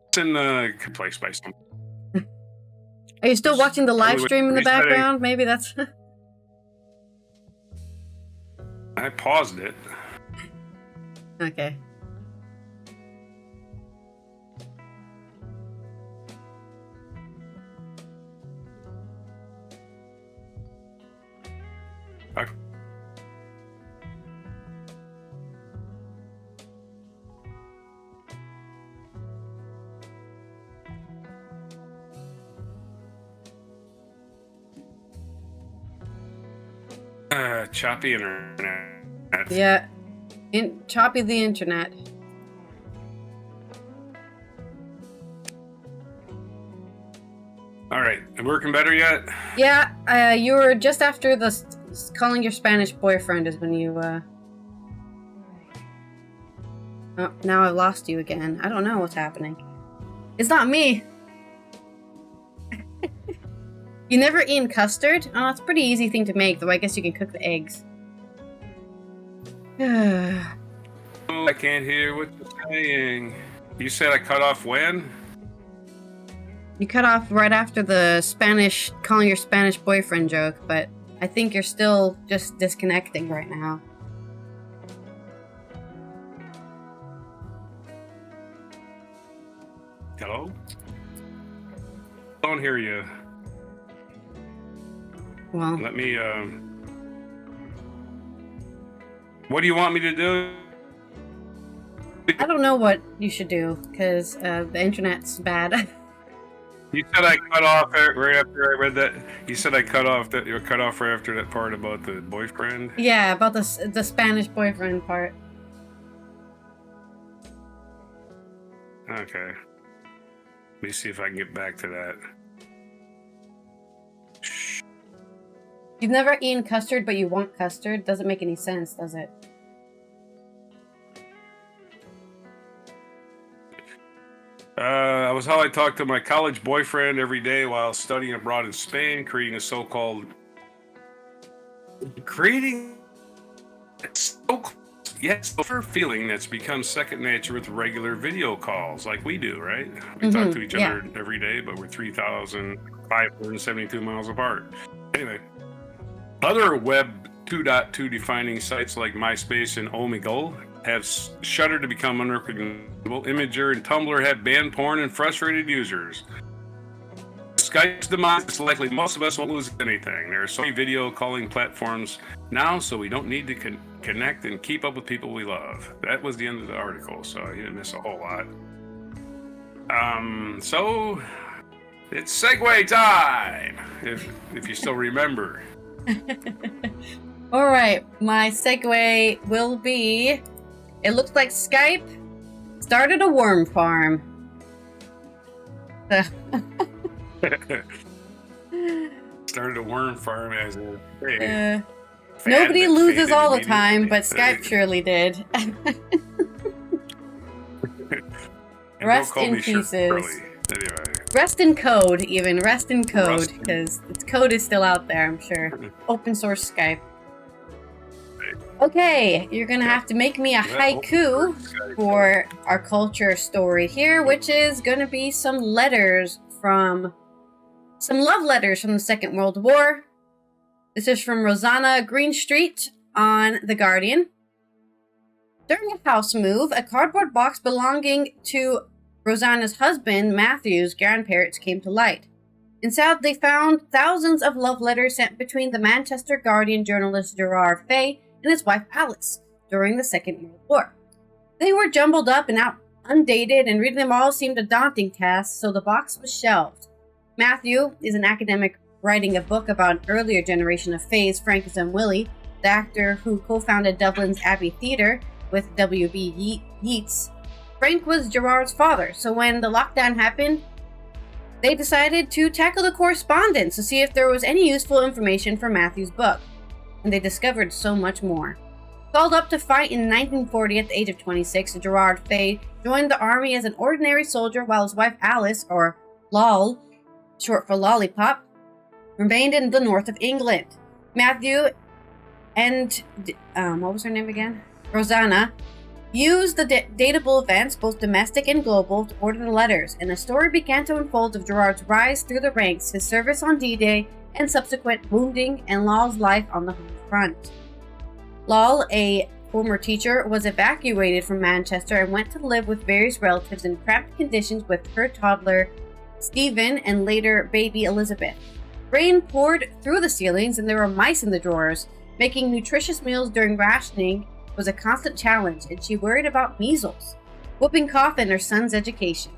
It's in the place by some. Are you still watching the live stream in the background? Maybe that's. I paused it. Okay. Choppy internet. Yeah. Choppy the internet. All right. Working better yet? Yeah. You were just after the calling your Spanish boyfriend is when you, Oh, now I've lost you again. I don't know what's happening. It's not me. You never eaten custard? Oh, it's a pretty easy thing to make, though I guess you can cook the eggs. Oh, I can't hear what you're saying. You said I cut off when? You cut off right after the calling your Spanish boyfriend joke, but I think you're still just disconnecting right now. Hello? I don't hear you. Well, let me, what do you want me to do? I don't know what you should do, because the internet's bad. You said I cut off right after I read that. You said I cut off that. You were cut off right after that part about the boyfriend. Yeah, about the Spanish boyfriend part. Okay. Let me see if I can get back to that. You've never eaten custard, but you want custard? Doesn't make any sense, does it? That was how I talked to my college boyfriend every day while studying abroad in Spain, creating a feeling that's become second nature with regular video calls like we do, right? We talk to each other every day, but we're 3,572 miles apart. Anyway, other Web 2.2 defining sites like MySpace and Omegle have shuttered to become unrecognizable. Imager and Tumblr have banned porn and frustrated users. Skype's demise is likely most of us won't lose anything. There are so many video calling platforms now, so we don't need to connect and keep up with people we love. That was the end of the article, so you didn't miss a whole lot. So it's segue time, if you still remember. All right, my segue will be, it looks like Skype started a worm farm. Started a worm farm as a nobody loses all the time, but Skype surely did. Rest in pieces. Anyway. Rest in code, even. Rest in code, because its code is still out there, I'm sure. Open source Skype. Okay, you're gonna have to make me a haiku for our culture story here, which is gonna be some love letters from the Second World War. This is from Rosanna Greenstreet on The Guardian. During a house move, a cardboard box belonging to Rosanna's husband, Matthew's grandparents, came to light. Inside, they found thousands of love letters sent between the Manchester Guardian journalist Gerard Fay and his wife Alice during the Second World War. They were jumbled up and undated, and reading them all seemed a daunting task, so the box was shelved. Matthew is an academic writing a book about an earlier generation of Fays, Francis and Willie, the actor who co-founded Dublin's Abbey Theatre with W.B. Yeats. Frank was Gerard's father, so when the lockdown happened, they decided to tackle the correspondence to see if there was any useful information for Matthew's book. And they discovered so much more. Called up to fight in 1940 at the age of 26, Gerard Fay joined the army as an ordinary soldier while his wife Alice, or Lol, short for Lollipop, remained in the north of England. Matthew and, what was her name again? Rosanna, used the datable events, both domestic and global, to order the letters, and a story began to unfold of Gerard's rise through the ranks, his service on D-Day, and subsequent wounding, and Lol's life on the home front. Lol, a former teacher, was evacuated from Manchester and went to live with various relatives in cramped conditions with her toddler, Stephen, and later baby Elizabeth. Rain poured through the ceilings and there were mice in the drawers. Making nutritious meals during rationing was a constant challenge, and she worried about measles, whooping cough, and her son's education.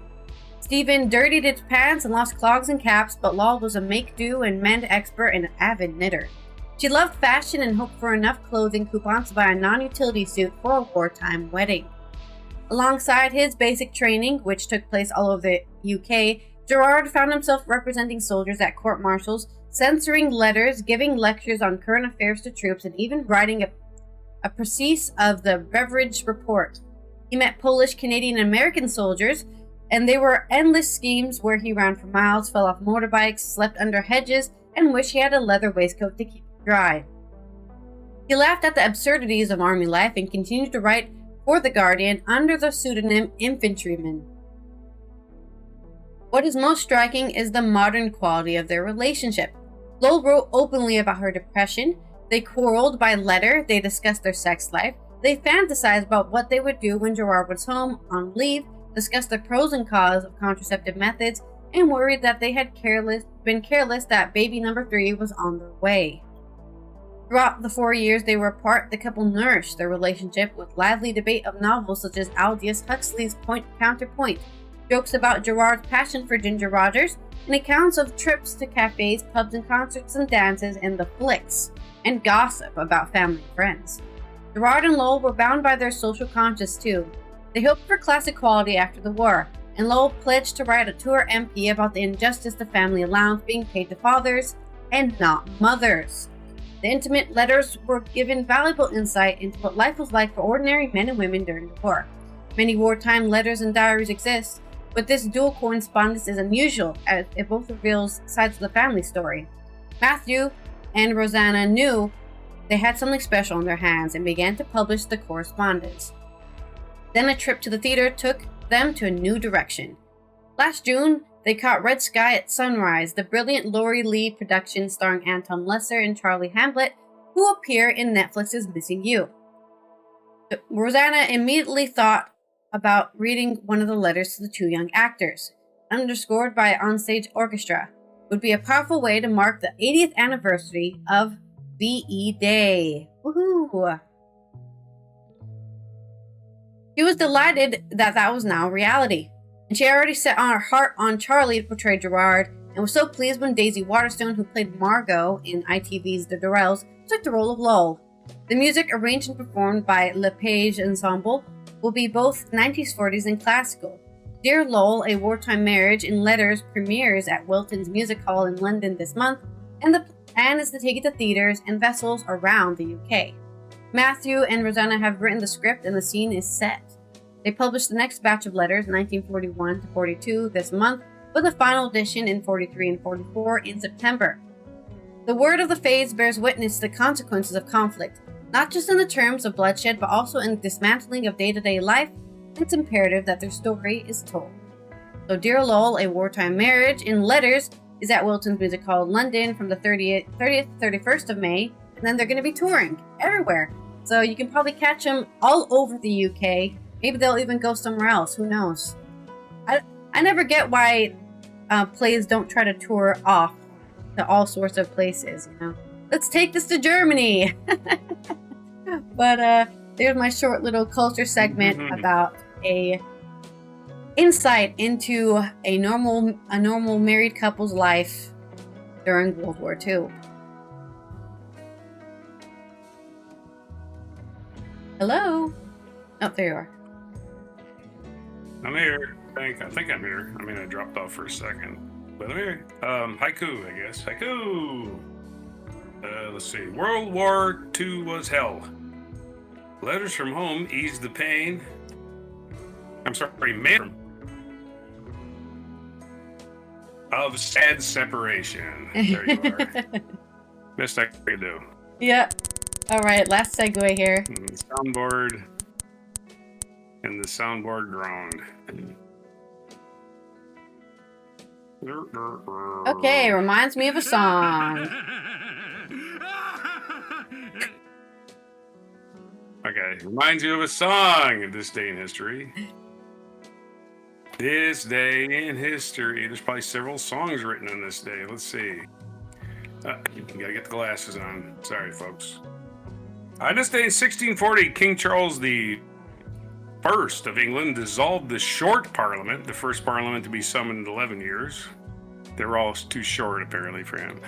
Stephen dirtied his pants and lost clogs and caps, but Lol was a make-do and mend expert and an avid knitter. She loved fashion and hoped for enough clothing coupons to buy a non-utility suit for a wartime wedding. Alongside his basic training, which took place all over the UK, Gerard found himself representing soldiers at court-martials, censoring letters, giving lectures on current affairs to troops, and even writing a precis of the beverage report. He met Polish, Canadian, and American soldiers, and there were endless schemes where he ran for miles, fell off motorbikes, slept under hedges, and wished he had a leather waistcoat to keep him dry. He laughed at the absurdities of army life and continued to write for The Guardian under the pseudonym Infantryman. What is most striking is the modern quality of their relationship. Lol wrote openly about her depression. They quarreled by letter, they discussed their sex life, they fantasized about what they would do when Gerard was home on leave, discussed the pros and cons of contraceptive methods, and worried that they had been careless that baby number 3 was on their way. Throughout the 4 years they were apart, the couple nourished their relationship with lively debate of novels such as Aldous Huxley's Point Counterpoint, jokes about Gerard's passion for Ginger Rogers, and accounts of trips to cafes, pubs, and concerts and dances, and the flicks, and gossip about family and friends. Gerard and Lowell were bound by their social conscience too. They hoped for classic quality after the war, and Lowell pledged to write to her MP about the injustice to family allowance being paid to fathers and not mothers. The intimate letters were given valuable insight into what life was like for ordinary men and women during the war. Many wartime letters and diaries exist, but this dual correspondence is unusual as it both reveals sides of the family story. Matthew and Rosanna knew they had something special on their hands and began to publish the correspondence. Then a trip to the theater took them to a new direction. Last June, they caught Red Sky at Sunrise, the brilliant Laurie Lee production starring Anton Lesser and Charlie Hamblett, who appear in Netflix's Missing You. Rosanna immediately thought about reading one of the letters to the two young actors, underscored by an onstage orchestra. Would be a powerful way to mark the 80th anniversary of VE Day. Woohoo! She was delighted that was now reality, and she already set on her heart on Charlie to portray Gerard, and was so pleased when Daisy Waterstone, who played Margot in ITV's The Durrells, took the role of Lowell. The music, arranged and performed by Le Page Ensemble, will be both 90s, 40s, and classical. Dear Lowell, A Wartime Marriage in Letters premieres at Wilton's Music Hall in London this month, and is to take it to theaters and vessels around the UK. Matthew and Rosanna have written the script and the scene is set. They published the next batch of letters, 1941 to 42, this month, with a final edition in 43 and 44 in September. The word of the Fays bears witness to the consequences of conflict, not just in the terms of bloodshed, but also in the dismantling of day-to-day life. It's imperative that their story is told. So Dear Lowell, A Wartime Marriage in Letters is at Wilton's Music Hall in London from the 30th to 31st of May, and then they're going to be touring everywhere. So you can probably catch them all over the UK. Maybe they'll even go somewhere else. Who knows? I never get why plays don't try to tour off to all sorts of places, you know. Let's take this to Germany! But there's my short little culture segment about a insight into a normal married couple's life during World War II. Hello? Oh, there you are. I'm here. I think I'm here. I mean, I dropped off for a second, but I'm here. Haiku, I guess. Haiku! Let's see. World War II was hell. Letters from home ease the pain. I'm sorry, man. Of sad separation. There you are. Best I could do. Yeah. All right, last segue here. Soundboard. And the soundboard groaned. Okay, reminds me of a song. Okay, reminds you of a song in this day in history. This day in history. There's probably several songs written on this day. Let's see. You gotta get the glasses on. Sorry, folks. On this day in 1640, King Charles I of England dissolved the Short Parliament, the first parliament to be summoned in 11 years. They were all too short, apparently, for him.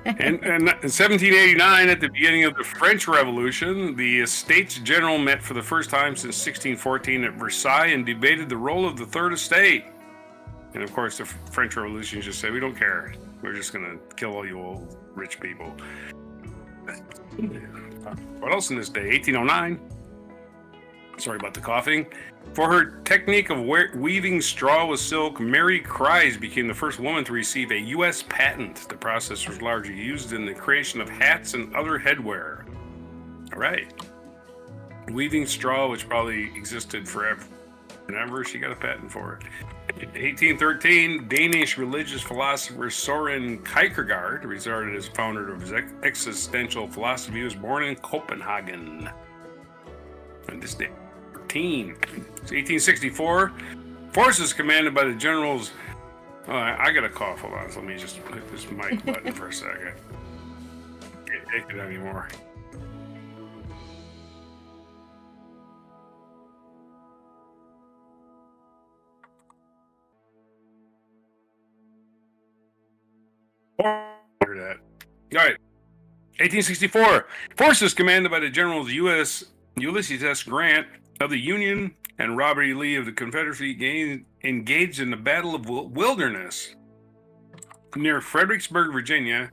And in 1789, at the beginning of the French Revolution, the Estates General met for the first time since 1614 at Versailles and debated the role of the Third Estate. And of course, the French Revolution just said, we don't care. We're just going to kill all you old rich people. What else in this day? 1809. Sorry about the coughing. For her technique of weaving straw with silk, Mary Cries became the first woman to receive a U.S. patent. The process was largely used in the creation of hats and other headwear. All right. Weaving straw, which probably existed forever and ever, she got a patent for it. In 1813, Danish religious philosopher Soren Kierkegaard, regarded as founder of existential philosophy, was born in Copenhagen. On this day, 1864, forces commanded by the generals. Oh, I got a cough. Hold on. So let me just hit this mic button for a second. Can't take it anymore. That. All right. 1864, forces commanded by the generals Ulysses S. Grant of the Union and Robert E. Lee of the Confederacy engaged in the Battle of Wilderness near Fredericksburg, Virginia,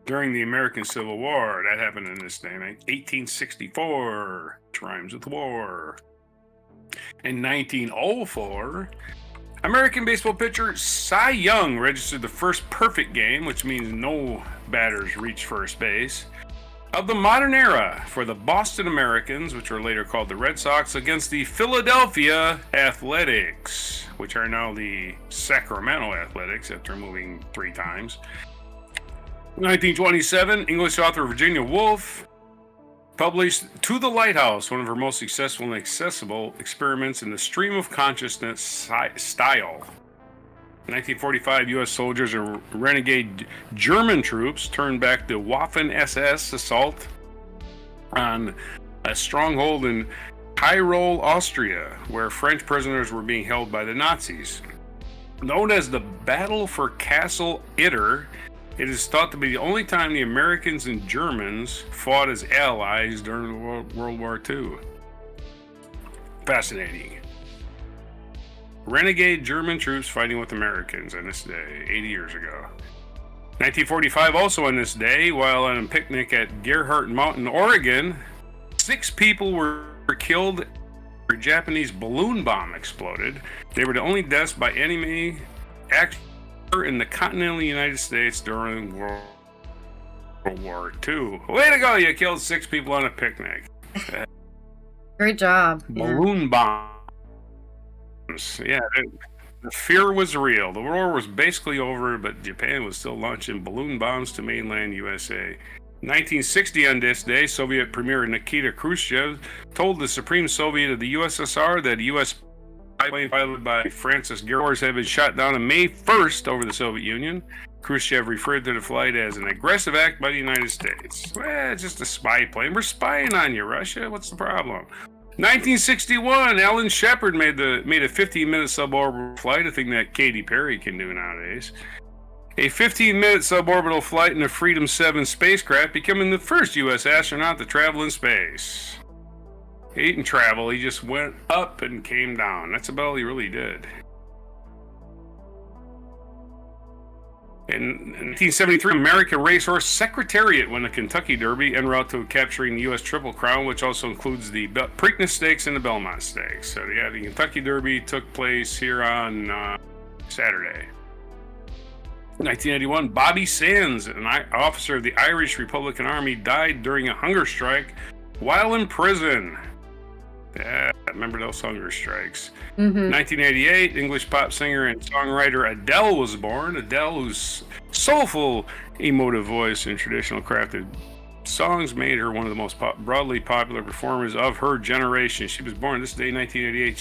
during the American Civil War. That happened in this day, 1864, which rhymes with war. In 1904, American baseball pitcher Cy Young registered the first perfect game, which means no batters reached first base, of the modern era for the Boston Americans, which were later called the Red Sox, against the Philadelphia Athletics, which are now the Sacramento Athletics after moving 3 times. 1927, English author Virginia Woolf published To the Lighthouse, one of her most successful and accessible experiments in the stream of consciousness style. 1945, U.S. soldiers and renegade German troops turned back the Waffen-SS assault on a stronghold in Tyrol, Austria, where French prisoners were being held by the Nazis. Known as the Battle for Castle Itter, it is thought to be the only time the Americans and Germans fought as allies during World War II. Fascinating. Renegade German troops fighting with Americans on this day, 80 years ago. 1945, also on this day, while on a picnic at Gerhardt Mountain, Oregon, 6 people were killed after a Japanese balloon bomb exploded. They were the only deaths by enemy actor in the continental United States during World War II. Way to go, you killed 6 people on a picnic. Great job. Balloon bomb. Yeah, the fear was real. The war was basically over, but Japan was still launching balloon bombs to mainland USA. 1960, on this day, Soviet Premier Nikita Khrushchev told the Supreme Soviet of the USSR that a U.S. plane piloted by Francis Garors had been shot down on May 1st over the Soviet Union. Khrushchev referred to the flight as an aggressive act by the United States. Well, it's just a spy plane. We're spying on you, Russia. What's the problem? 1961, Alan Shepard made a 15-minute suborbital flight, a thing that Katy Perry can do nowadays. A 15-minute suborbital flight in the Freedom 7 spacecraft, becoming the first U.S. astronaut to travel in space. He didn't travel, he just went up and came down. That's about all he really did. In 1973, American Racehorse Secretariat won the Kentucky Derby en route to capturing the U.S. Triple Crown, which also includes the Preakness Stakes and the Belmont Stakes. So, yeah, the Kentucky Derby took place here on Saturday. 1981, Bobby Sands, an officer of the Irish Republican Army, died during a hunger strike while in prison. Yeah, I remember those hunger strikes. 1988, English pop singer and songwriter Adele was born. Adele, whose soulful, emotive voice and traditional crafted songs made her one of the most broadly popular performers of her generation. She was born this day, 1988.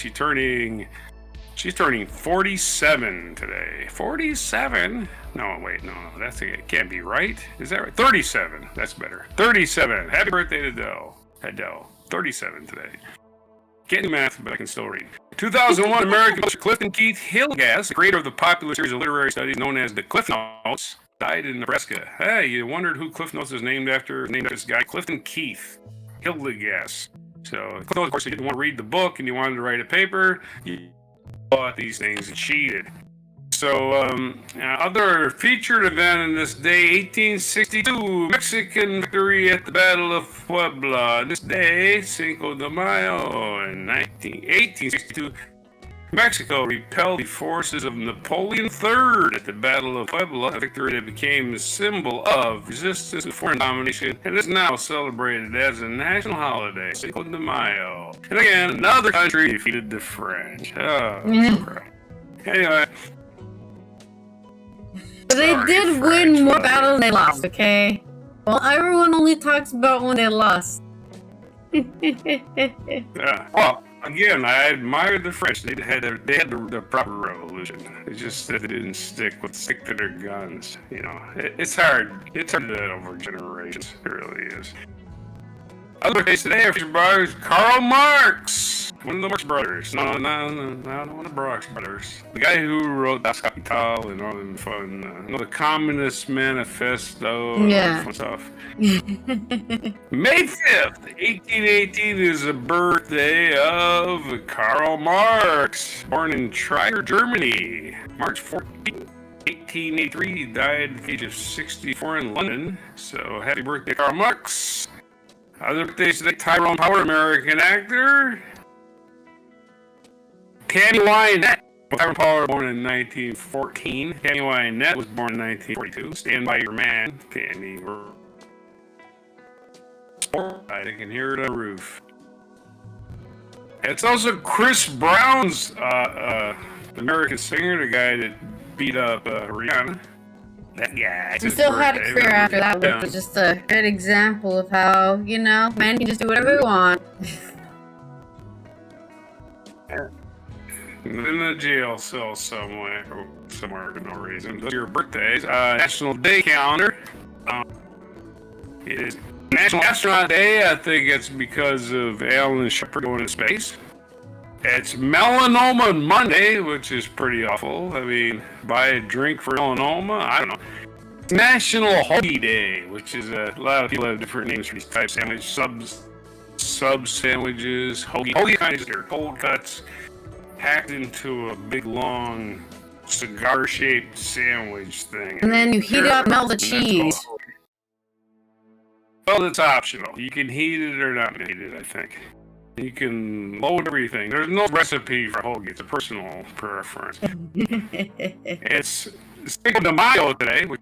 She's turning 47 today. 47? No, wait, no, it can't be right. Is that right? 37. That's better. 37. Happy birthday to Adele. Adele. 37 today. Can't do math, but I can still read. 2001, American poet Clifton Keith Hillegas, the creator of the popular series of literary studies known as the Cliff Notes, died in Nebraska. Hey, you wondered who Cliff Notes is named after? Named after this guy, Clifton Keith Hillegas. So, Cliff Notes, of course, he didn't want to read the book and he wanted to write a paper. He bought these things and cheated. So, other featured event in this day, 1862, Mexican victory at the Battle of Puebla. This day, Cinco de Mayo, in 1862, Mexico repelled the forces of Napoleon III at the Battle of Puebla, a victory that became a symbol of resistance to foreign domination and is now celebrated as a national holiday, Cinco de Mayo. And again, another country defeated the French. Anyway. But they did win more battles than they lost, okay? Well, everyone only talks about when they lost. Well, again, I admire the French. They had the proper revolution. It's just that they didn't stick to their guns. You know, it's hard. It's hard to do that over generations. It really is. Other case today, our future brothers, Karl Marx, one of the Marx brothers. No, one of the Marx brothers. The guy who wrote Das Kapital and all that fun, the Communist Manifesto and all that fun stuff. May 5th, 1818 is the birthday of Karl Marx, born in Trier, Germany. March 14th, 1883, he died at the age of 64 in London. So happy birthday, Karl Marx. Other birthdays today, Tyrone Power, American actor. Tammy Wynette. Tyrone Power, born in 1914. Tammy Wynette was born in 1942. Stand By Your Man. Tammy. I can hear it on the roof. It's also Chris Brown's American singer, the guy that beat up Rihanna. That guy. He still had a career after that, which was just a good example of how, man can just do whatever he wants. In a jail cell somewhere for no reason. Those are your birthdays. National Day calendar. It is National Astronaut Day. I think it's because of Alan Shepard going to space. It's Melanoma Monday, which is pretty awful. I mean, buy a drink for melanoma? I don't know. National Hoagie Day, which is a lot of people have different names for these types of sandwiches. Sub sandwiches. Hoagie kind of just cold cuts packed into a big, long, cigar-shaped sandwich thing. And then you heat it up, melt the cheese. Well, it's optional. You can heat it or not heat it, I think. You can load everything. There's no recipe for hoagie. It's a personal preference. It's Cinco de Mayo today, which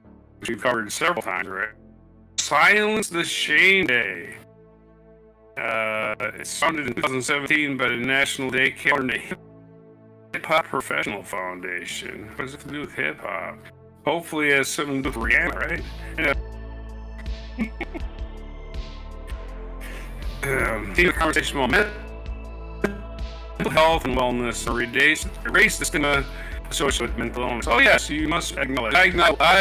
we've covered several times, right? Silence the Shame Day. It's founded in 2017 by the National Day calendar Hip Hop Professional Foundation. What does it have to do with hip hop? Hopefully, it has something to do with Rihanna, right? Team conversation on mental health and wellness, erase the stigma associated with mental illness. Oh yes, you must acknowledge. I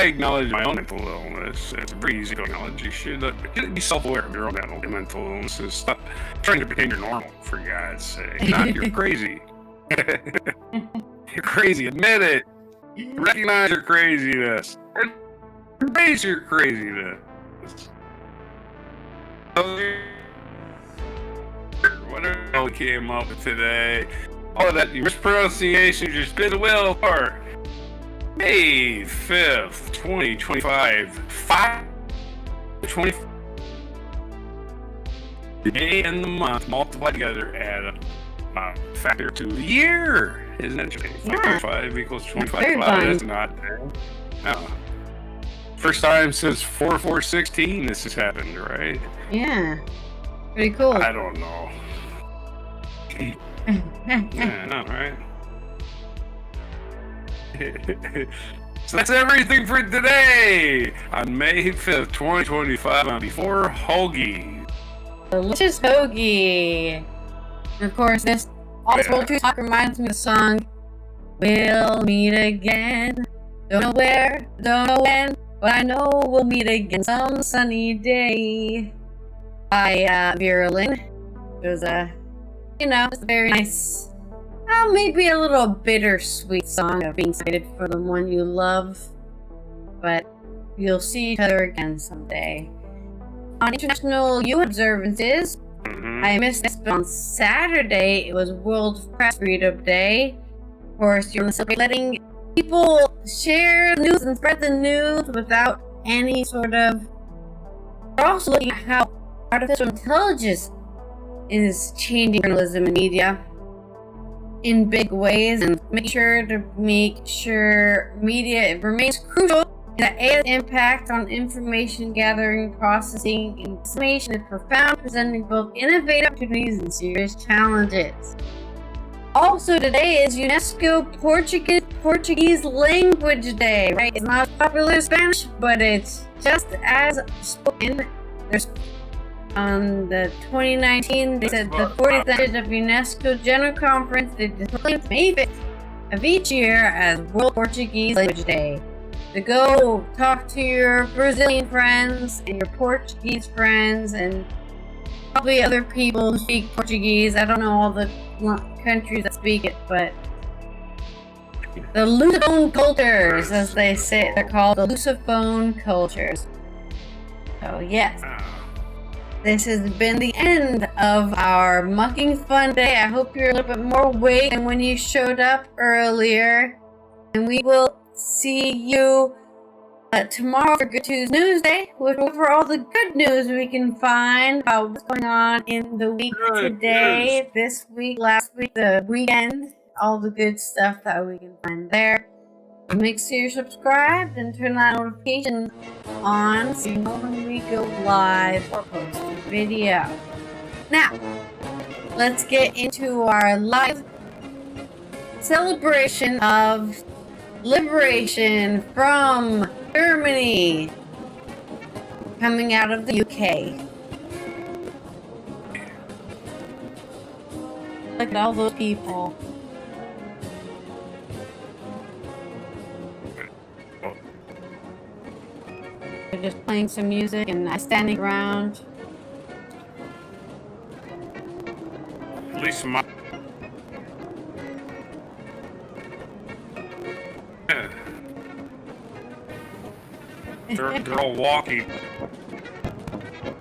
acknowledge my own mental illness. It's very easy to acknowledge. You should be self-aware of your own mental illnesses. Stop trying to pretend you're normal, for God's sake. You're crazy. You're crazy. Admit it. Recognize your craziness. Embrace your craziness. Whatever we came up with today, all of that mispronunciation just been the will for. May 5th, 2025. 20 the day and the month multiplied together add a factor to the year. Isn't that interesting? Yeah. 5 equals 25. Very Wow, fun. that's not bad. Oh. First time since 4416 this has happened, right? Yeah. Pretty cool. I don't know. Yeah, I know, right? So that's everything for today on May 5th, 2025 on Before Hoagie. Delicious hoagie. And of course, all this World 2 talk reminds me of the song "We'll Meet Again." Don't know where, don't know when, but I know we'll meet again some sunny day. By Virulin. It was just a very nice, maybe a little bittersweet song of being excited for the one you love, but you'll see each other again someday. On International Youth Observances, I missed this, but on Saturday it was World Press Freedom Day. Of course, you're letting people share news and spread the news without any sort of. We're also looking at how artificial intelligence is changing journalism and media in big ways, and make sure media remains crucial. The AI's impact on information gathering, processing, and dissemination is profound, presenting both innovative opportunities and serious challenges. Also, today is UNESCO Portuguese Language Day, right? It's not as popular as Spanish, but it's just as spoken. There's on the 2019, they said the 40th edition of UNESCO General Conference, they proclaimed May 5th of each year as World Portuguese Language Day. To go talk to your Brazilian friends and your Portuguese friends and probably other people who speak Portuguese. I don't know all the countries that speak it, but the Lusophone cultures, as they say, they're called the Lusophone cultures. So yes, this has been the end of our mucking fun day. I hope you're a little bit more awake than when you showed up earlier, and we will see you tomorrow for Good News Day, with over all the good news we can find about what's going on in the week today, this week, last week, the weekend, all the good stuff that we can find there. Make sure you're subscribed and turn that notification on so you know when we go live or post a video. Now, let's get into our live celebration of liberation from Germany, coming out of the UK. Look at all those people. They're just playing some music and standing around. At least my. They're all walking.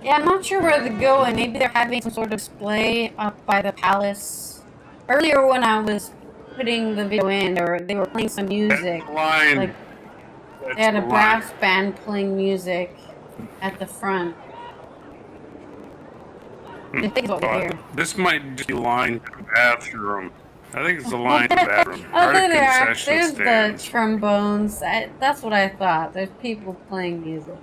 Yeah, I'm not sure where they're going. Maybe they're having some sort of display up by the palace. Earlier when I was putting the video in, or they were playing some music. Like they had a brass band playing music at the front. I think it's over here. This might just be line to the bathroom. I think it's the line to the bathroom. Oh, there they are. There's the trombones. That's what I thought. There's people playing music.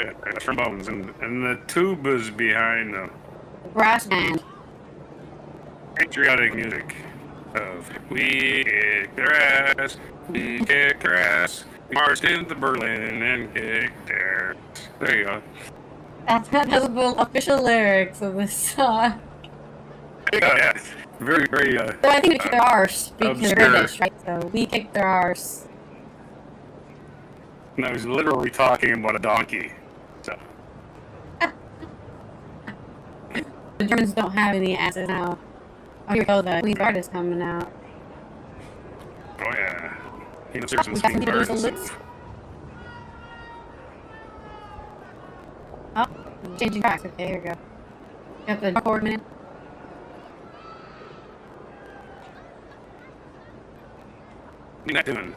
Yeah, trombones and the tubas behind them. Brass band. Patriotic music of "We kick their ass, we kick their ass, we marched into Berlin and kicked their ass." There you go. That's the official lyrics of this song. Yeah. Very, very. So I think we kicked their arse because they're British, right? So we kicked their arse. And I was literally talking about a donkey. So. The Germans don't have any asses now. Oh, here we go. The Queen's Guard is coming out. Oh yeah. You know, seriously, We got some people doing salutes. Oh, changing tracks. Okay, here we go. Got the forward minute. What are you doing?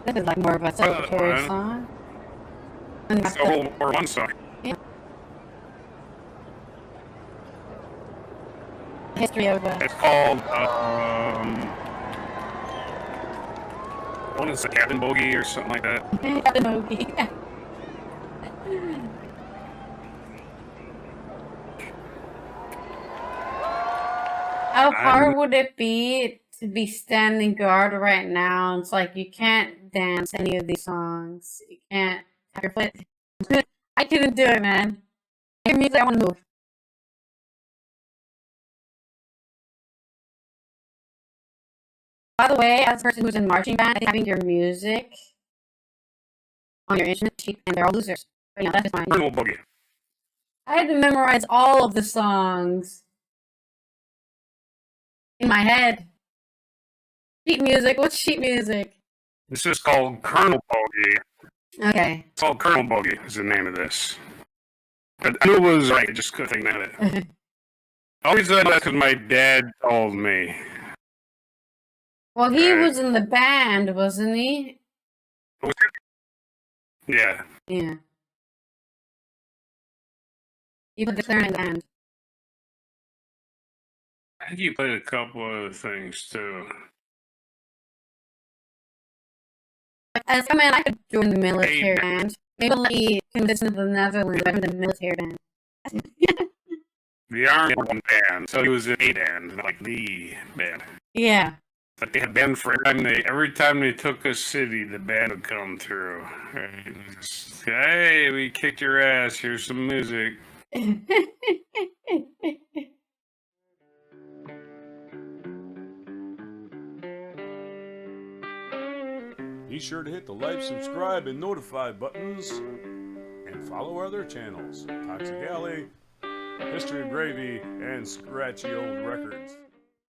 This is like more of a celebratory man. song. And It's a World War I song. yeah. History of It's called, one is a cabin bogey or something like that. Captain Mogi. How hard would it be to be standing guard right now? It's like you can't dance any of these songs. You can't tap your foot. I couldn't do it, man. I hear music, I want to move. By the way, as a person who's in marching band, I think having your music on your instrument sheet, and they're all losers. But you know, that's just fine. Colonel Bogey. I had to memorize all of the songs in my head. Sheet music? What's sheet music? This is called Colonel Bogey. Okay. It's called Colonel Bogey is the name of this. But I knew it was right, I just couldn't think of it. I always thought that's because my dad told me. Well, he was in the band, wasn't he? Yeah. Yeah. He played the clarinet in the band. I think you played a couple other things too. As a man, I could join the military band. Maybe let me convince the Netherlands to the military band. The Army had one band, so he was in a band, not like the band. Yeah. But they had band for every time they took a city, the band would come through. Right? Just, hey, we kicked your ass. Here's some music. Be sure to hit the like, subscribe, and notify buttons, and follow our other channels, Toxic Alley, History of Gravy, and Scratchy Old Records.